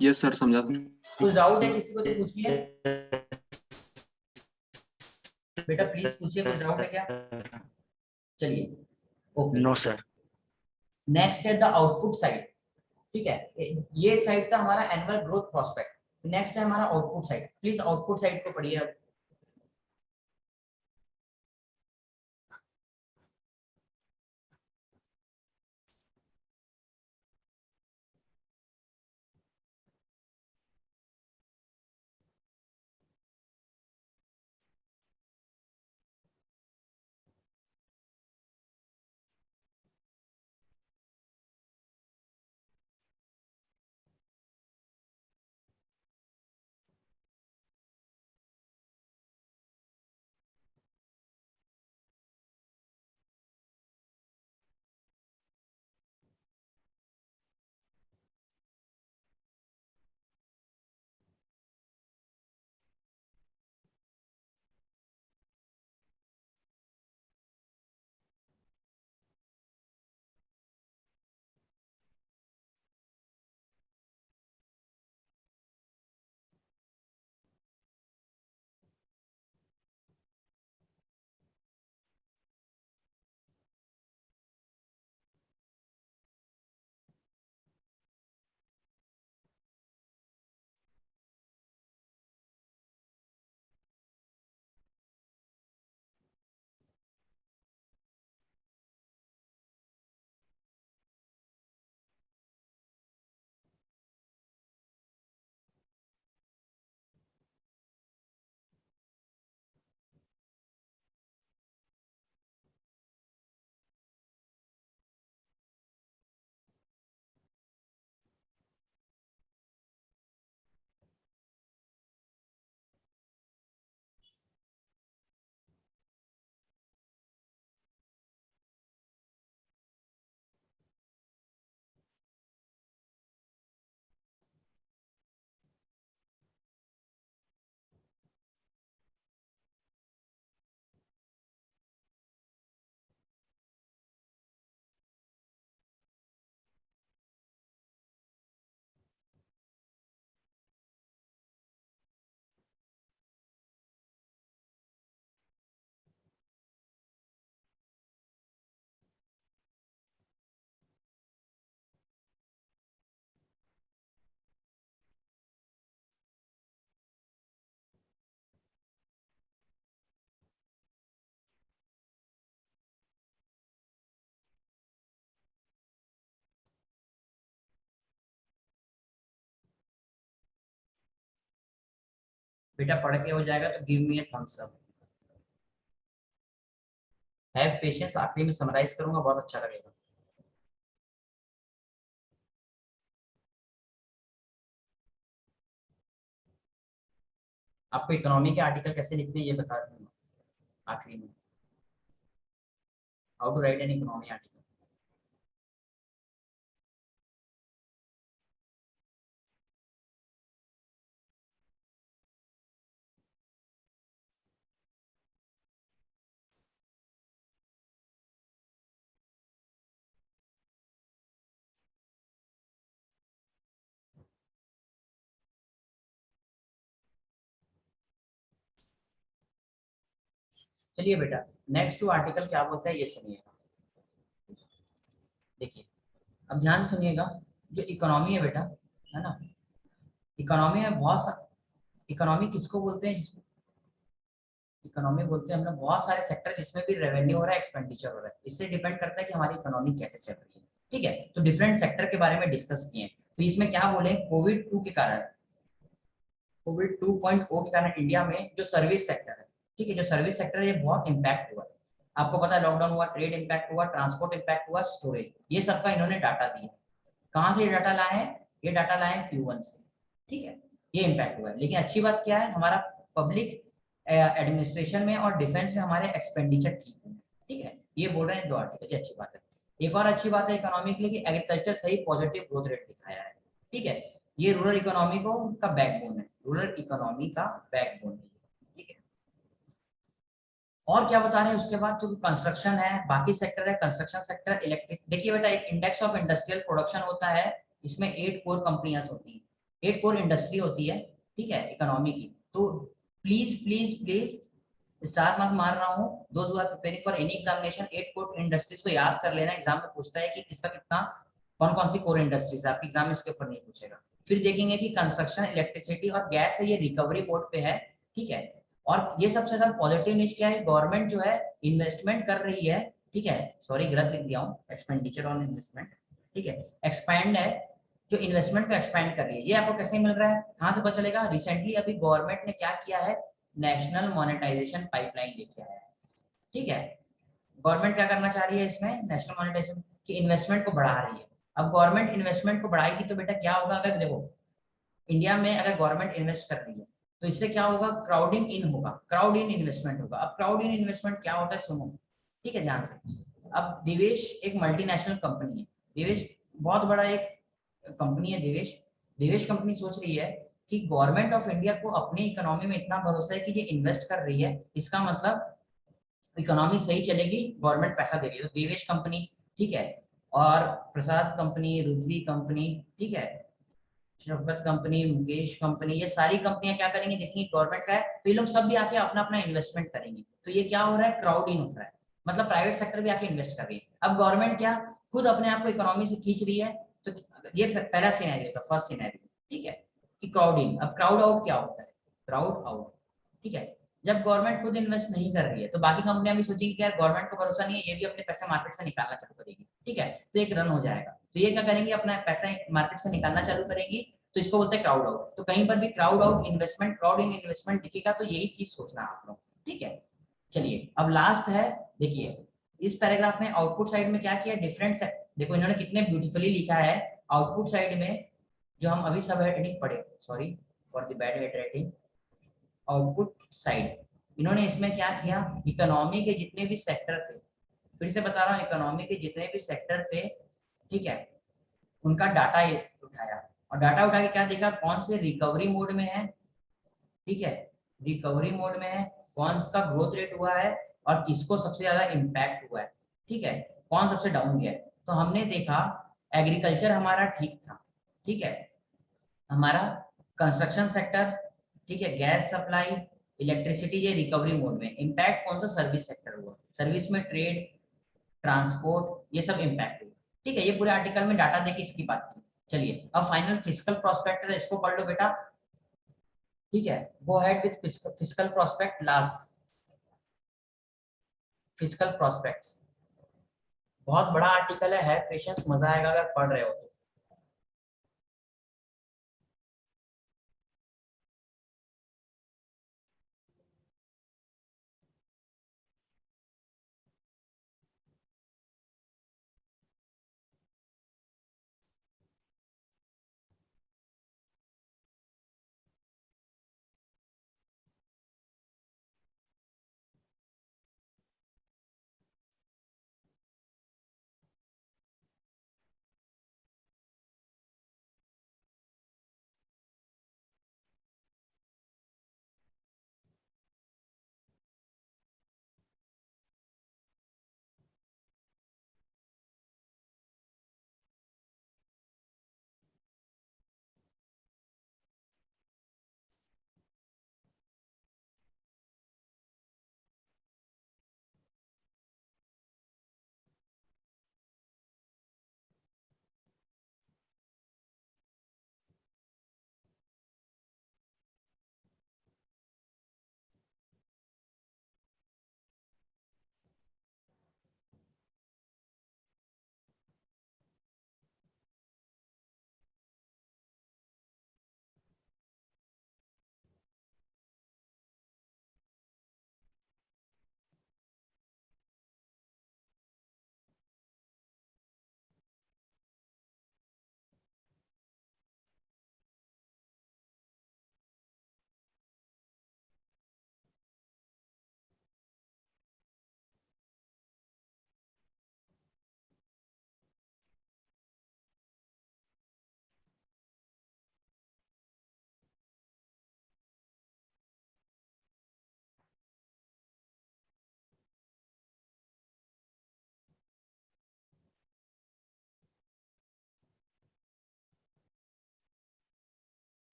S5: Yes sir, समझा।
S1: कुछ डाउट है किसी को तो पूछिए बेटा, प्लीज पूछिए, कुछ डाउट है क्या। चलिए ओके,
S2: नो सर।
S1: नेक्स्ट है द आउटपुट साइड, ठीक है, ये साइड था हमारा एनुअल ग्रोथ प्रोस्पेक्ट। नेक्स्ट है हमारा output side, please output side को पढ़िए अब। बेटा पढ़ के हो जाएगा तो give me a thumbs up. Have patience, आखिरी में समराइज करूंगा, बहुत अच्छा लगेगा। आपको इकोनॉमी के आर्टिकल कैसे लिखते हैं ये बता दूंगा आखिरी में, how to write an economy article. चलिए बेटा, नेक्स्ट टू आर्टिकल क्या बोलता है ये सुनिएगा। देखिए, अब ध्यान से सुनिएगा, जो इकोनॉमी है बेटा, है ना, इकोनॉमी में इकोनॉमी किसको बोलते हैं, जिसमें इकोनॉमी बोलते हैं हम लोग बहुत सारे सेक्टर जिसमें भी रेवेन्यू हो रहा है, एक्सपेंडिचर हो रहा है, इससे डिपेंड करता है कि हमारी इकोनॉमी कैसे चल रही है। ठीक है, तो डिफरेंट सेक्टर के बारे में डिस्कस किए। तो इसमें क्या बोले, कोविड 2 के कारण, कोविड 2.0 के कारण इंडिया में जो सर्विस सेक्टर है, ठीक है, जो सर्विस सेक्टर है ये बहुत इम्पैक्ट हुआ है। आपको पता है लॉकडाउन हुआ, ट्रेड इम्पैक्ट हुआ, ट्रांसपोर्ट इम्पैक्ट हुआ, स्टोरेज, ये सबका इन्होंने डाटा दिया। कहाँ से ये डाटा लाए हैं, ये डाटा लाए हैं Q1 से। ठीक है, ये इम्पैक्ट हुआ है, लेकिन अच्छी बात क्या है, हमारा पब्लिक एडमिनिस्ट्रेशन में और डिफेंस में हमारे एक्सपेंडिचर ठीक है। ठीक है, ये बोल रहे हैं 2 आर्टिकल, ये अच्छी बात है। एक और अच्छी बात है इकोनॉमी के लिए कि एग्रीकल्चर सही पॉजिटिव ग्रोथ रेट दिखाया है। ठीक है, ये रूरल इकोनॉमी को का बैकबोन है, रूरल इकोनॉमी का बैकबोन है। ठीक है, और क्या बता रहे हैं उसके बाद, तो कंस्ट्रक्शन है, बाकी सेक्टर है, कंस्ट्रक्शन सेक्टर, इलेक्ट्रिक। देखिए बेटा, एक इंडेक्स ऑफ इंडस्ट्रियल प्रोडक्शन होता है, इसमें 8 कोर कंपनियां होती हैं, 8 कोर इंडस्ट्री होती है। ठीक है, इकोनॉमी की। तो please please please star mark मार रहा हूँ, those who are preparing for any examination 8 core industries को याद कर लेना, एग्जाम में पूछता है कि किसका कितना, कौन कौन सी कोर इंडस्ट्रीज है, आपके एग्जाम में इसके ऊपर नहीं पूछेगा। फिर देखेंगे कि कंस्ट्रक्शन, इलेक्ट्रिसिटी और गैस है, ये रिकवरी मोड पे है, ठीक है। और ये सबसे ज्यादा पॉजिटिव न्यूज क्या है, गवर्नमेंट जो है इन्वेस्टमेंट कर रही है, ठीक है, सॉरी गलत लिख दिया हूँ, एक्सपेंडिचर ऑन इन्वेस्टमेंट, ठीक है, एक्सपैंड है, जो इन्वेस्टमेंट को एक्सपैंड कर रही है। ये आपको कैसे मिल रहा है, कहाँ से पता चलेगा, रिसेंटली अभी गवर्नमेंट ने क्या किया है, नेशनल मोनेटाइजेशन पाइपलाइन लेके आया है, ठीक है। गवर्नमेंट क्या करना चाह रही है इसमें, नेशनल मोनेटाइजेशन की इन्वेस्टमेंट को बढ़ा रही है। अब गवर्नमेंट इन्वेस्टमेंट को बढ़ाएगी तो बेटा क्या होगा, अगर देखो इंडिया में अगर गवर्नमेंट इन्वेस्ट कर रही है तो इससे क्या होगा, क्राउडिंग इन होगा, क्राउड इन इन्वेस्टमेंट होगा। अब क्राउड इन इन्वेस्टमेंट क्या होता है, सुनो, ठीक है, ध्यान से। अब दिवेश एक मल्टीनेशनल कंपनी है, दिवेश बहुत बड़ा एक कंपनी है, दिवेश, दिवेश कंपनी सोच रही है कि गवर्नमेंट ऑफ इंडिया को अपनी इकोनॉमी में इतना भरोसा है कि ये इन्वेस्ट कर रही है, इसका मतलब इकोनॉमी सही चलेगी, गवर्नमेंट पैसा दे रही है, तो देवेश कंपनी, ठीक है, और प्रसाद कंपनी, रुद्री कंपनी, ठीक है, शफकत कंपनी, मुकेश कंपनी, ये सारी कंपनियां क्या करेंगी, देखेंगे गवर्नमेंट का है तो ये लोग सब भी आके अपना अपना इन्वेस्टमेंट करेंगे, तो ये क्या हो रहा है, क्राउड इन हो रहा है, मतलब प्राइवेट सेक्टर भी आके इन्वेस्ट कर रही है। अब गवर्नमेंट क्या खुद अपने आप को इकोनॉमी से खींच रही है, तो ये पहला सिनेरियो था, फर्स्ट सिनेरियो, ठीक है, कि क्राउड इन। अब क्राउड आउट क्या होता है, क्राउड आउट, ठीक है, जब गवर्नमेंट खुद इन्वेस्ट नहीं कर रही है तो बाकी कंपनियां भी सोचेंगी कि यार गवर्नमेंट को भरोसा नहीं है, ये भी अपने पैसे मार्केट से निकालना चालू करेगी, ठीक है, तो एक रन हो जाएगा, तो ये क्या करेंगे, अपना पैसा मार्केट से निकालना चालू करेंगी, तो इसको बोलते हैं क्राउड आउट। तो कहीं पर भी crowd out investment, crowd in investment दिखेगा तो यही चीज सोचना आप लोग, ठीक है। चलिए अब लास्ट है, देखिए इस पैराग्राफ में आउटपुट साइड में क्या किया, डिफरेंट, देखो इन्होंने कितने ब्यूटीफुली लिखा है आउटपुट साइड में, जो हम अभी सब हेडिंग पढ़े, sorry for the bad head writing, output side इन्होंने इसमें क्या किया, इकोनॉमी के जितने भी सेक्टर थे, फिर से बता रहा हूँ, इकोनॉमी के जितने भी सेक्टर थे, ठीक है, उनका डाटा उठाया, और डाटा उठा के क्या देखा, कौन से रिकवरी मोड में है, ठीक है, रिकवरी मोड में है, कौन सा ग्रोथ रेट हुआ है, और किसको सबसे ज्यादा इम्पैक्ट हुआ है, ठीक है, कौन सबसे डाउन गया। तो हमने देखा एग्रीकल्चर हमारा ठीक था, ठीक है, हमारा कंस्ट्रक्शन सेक्टर, ठीक है, गैस सप्लाई, इलेक्ट्रिसिटी, ये रिकवरी मोड में, इम्पैक्ट कौन सा, सर्विस सेक्टर हुआ, सर्विस में ट्रेड, ट्रांसपोर्ट, ये सब इम्पैक्ट हुआ, ठीक है, ये पूरे आर्टिकल में डाटा देके इसकी बात की। चलिए अब फाइनल फिजिकल प्रोस्पेक्ट है, इसको पढ़ लो बेटा, ठीक है, go ahead with physical prospect, last physical prospects, बहुत बड़ा आर्टिकल है पेशेंस, मजा आएगा अगर पढ़ रहे हो तो।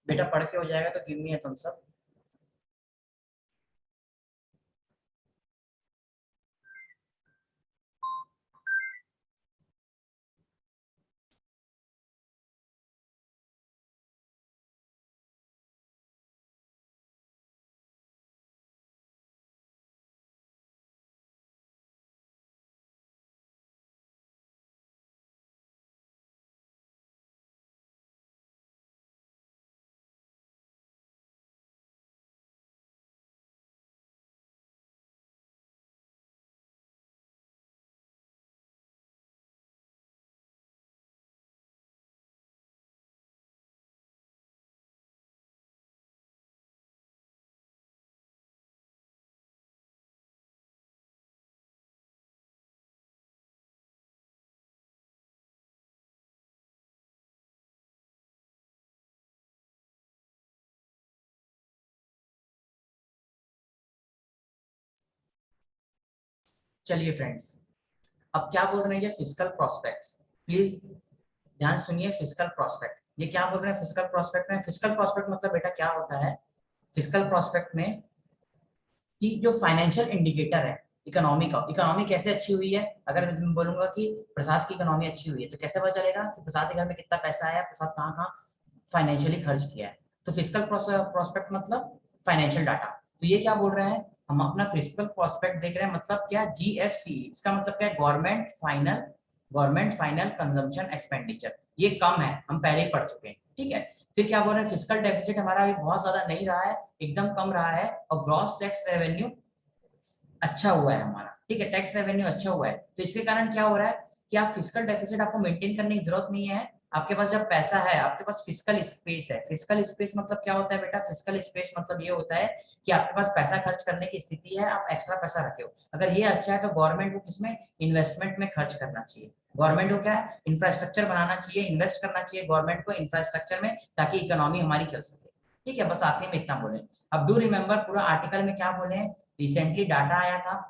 S1: बेटा पढ़ के हो जाएगा तो give me a thumbs up. चलिए फ्रेंड्स, अब क्या बोल रहे हैं ये फिस्कल प्रोस्पेक्ट्स, प्लीज ध्यान सुनिए। फिस्कल प्रोस्पेक्ट, ये क्या बोल रहे हैं फिस्कल प्रोस्पेक्ट में? फिस्कल प्रोस्पेक्ट मतलब बेटा क्या होता है फिस्कल प्रोस्पेक्ट में, कि जो फाइनेंशियल इंडिकेटर है इकोनॉमी का, इकोनॉमी कैसे अच्छी हुई है। अगर मैं बोलूंगा कि प्रसाद की इकोनॉमी अच्छी हुई है तो कैसे पता चलेगा कि प्रसाद के घर में कितना पैसा आया, प्रसाद कहाँ कहाँ फाइनेंशियली खर्च किया है। तो फिस्कल प्रोस्पेक्ट मतलब फाइनेंशियल डाटा। तो ये क्या बोल रहे हैं, हम अपना फिस्कल प्रोस्पेक्ट देख रहे हैं, मतलब क्या GFC, इसका मतलब क्या है, गवर्नमेंट फाइनल कंजम्पशन एक्सपेंडिचर। ये कम है, हम पहले ही पढ़ चुके हैं, ठीक है। फिर क्या बोल रहे हैं, फिस्कल डेफिसिट हमारा अभी बहुत ज्यादा नहीं रहा है, एकदम कम रहा है, और ग्रॉस टैक्स रेवेन्यू अच्छा हुआ है हमारा, ठीक है, टैक्स रेवेन्यू अच्छा हुआ है। तो इसके कारण क्या हो रहा है कि आप फिस्कल डेफिसिट आपको मेंटेन करने की जरूरत नहीं है। आपके पास जब पैसा है, आपके पास फिस्कल स्पेस है। फिस्कल स्पेस मतलब क्या होता है बेटा, फिस्कल स्पेस मतलब ये होता है कि आपके पास पैसा खर्च करने की स्थिति है, आप एक्स्ट्रा पैसा रखे हो। अगर ये अच्छा है तो गवर्नमेंट को किसमें, इन्वेस्टमेंट में खर्च करना चाहिए। गवर्नमेंट को क्या है, इंफ्रास्ट्रक्चर बनाना चाहिए, इन्वेस्ट करना चाहिए गवर्नमेंट को इंफ्रास्ट्रक्चर में, ताकि इकोनॉमी हमारी चल सके, ठीक है। बस आखिरी में इतना बोले। अब डू रिमेम्बर पूरा आर्टिकल में क्या बोले, रिसेंटली डाटा आया था।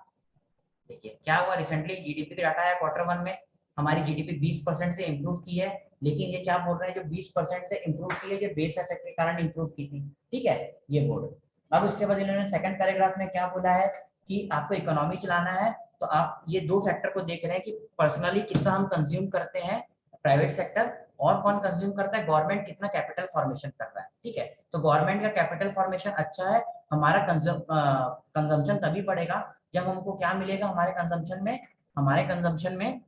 S1: देखिए क्या हुआ, रिसेंटली जीडीपी का डाटा आया Q1 में, हमारी जीडीपी 20% से इंप्रूव की है। लेकिन ये क्या बोल रहे हैं, जो 20% से इंप्रूव की है, जो बेस इफेक्ट के कारण इंप्रूव की थी, ठीक है, ये बोल। अब उसके बाद इन्होंने सेकंड पैराग्राफ में क्या बोला है कि आपको इकोनॉमी चलाना है तो आप ये दो फैक्टर को देख रहे हैं कि पर्सनली कितना हम कंज्यूम करते हैं, प्राइवेट सेक्टर, और कौन कंज्यूम करता है, गवर्नमेंट कितना कैपिटल फॉर्मेशन कर रहा है, ठीक है। तो गवर्नमेंट का कैपिटल फॉर्मेशन अच्छा है, हमारा कंजम्पशन तभी बढ़ेगा जब हमको क्या मिलेगा, हमारे कंजम्पशन में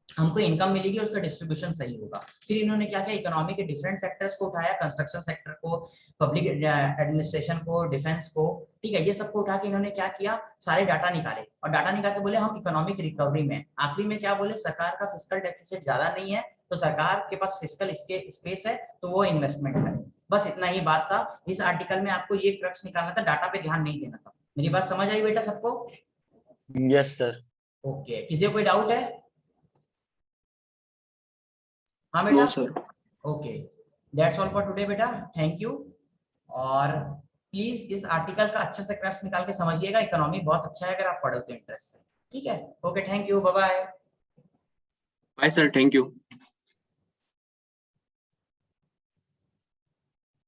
S1: हमको इनकम मिलेगी, उसका डिस्ट्रीब्यूशन सही होगा। फिर इन्होंने क्या किया, इकोनॉमी के डिफरेंट सेक्टर्स को उठाया, कंस्ट्रक्शन सेक्टर को, पब्लिक एडमिनिस्ट्रेशन को, डिफेंस को, ठीक है, ये सबको उठा के इन्होंने क्या किया, सारे डाटा निकाले, और डाटा निकाल के बोले हम इकोनॉमिक रिकवरी में। आखिरी में क्या बोले, सरकार का फिस्कल डेफिसिट ज्यादा नहीं है, तो सरकार के पास फिस्कल स्पेस है, तो वो इन्वेस्टमेंट करे। बस इतना ही बात था इस आर्टिकल में, आपको ये क्रक्स निकालना था, डाटा पे ध्यान नहीं देना था। मेरी बात समझ आई बेटा सबको?
S2: Yes sir.
S1: ओके, किसी को कोई डाउट है? हाँ
S5: नो
S1: बेटा,
S5: sir.
S1: Okay, that's all for today बेटा, थैंक यू। और प्लीज इस आर्टिकल का अच्छे से क्रक्स निकाल के समझिएगा, इकोनॉमी बहुत अच्छा है अगर आप पढ़ो तो इंटरेस्ट से, ठीक है। Okay, thank you, bye bye.
S5: Bye sir, thank you.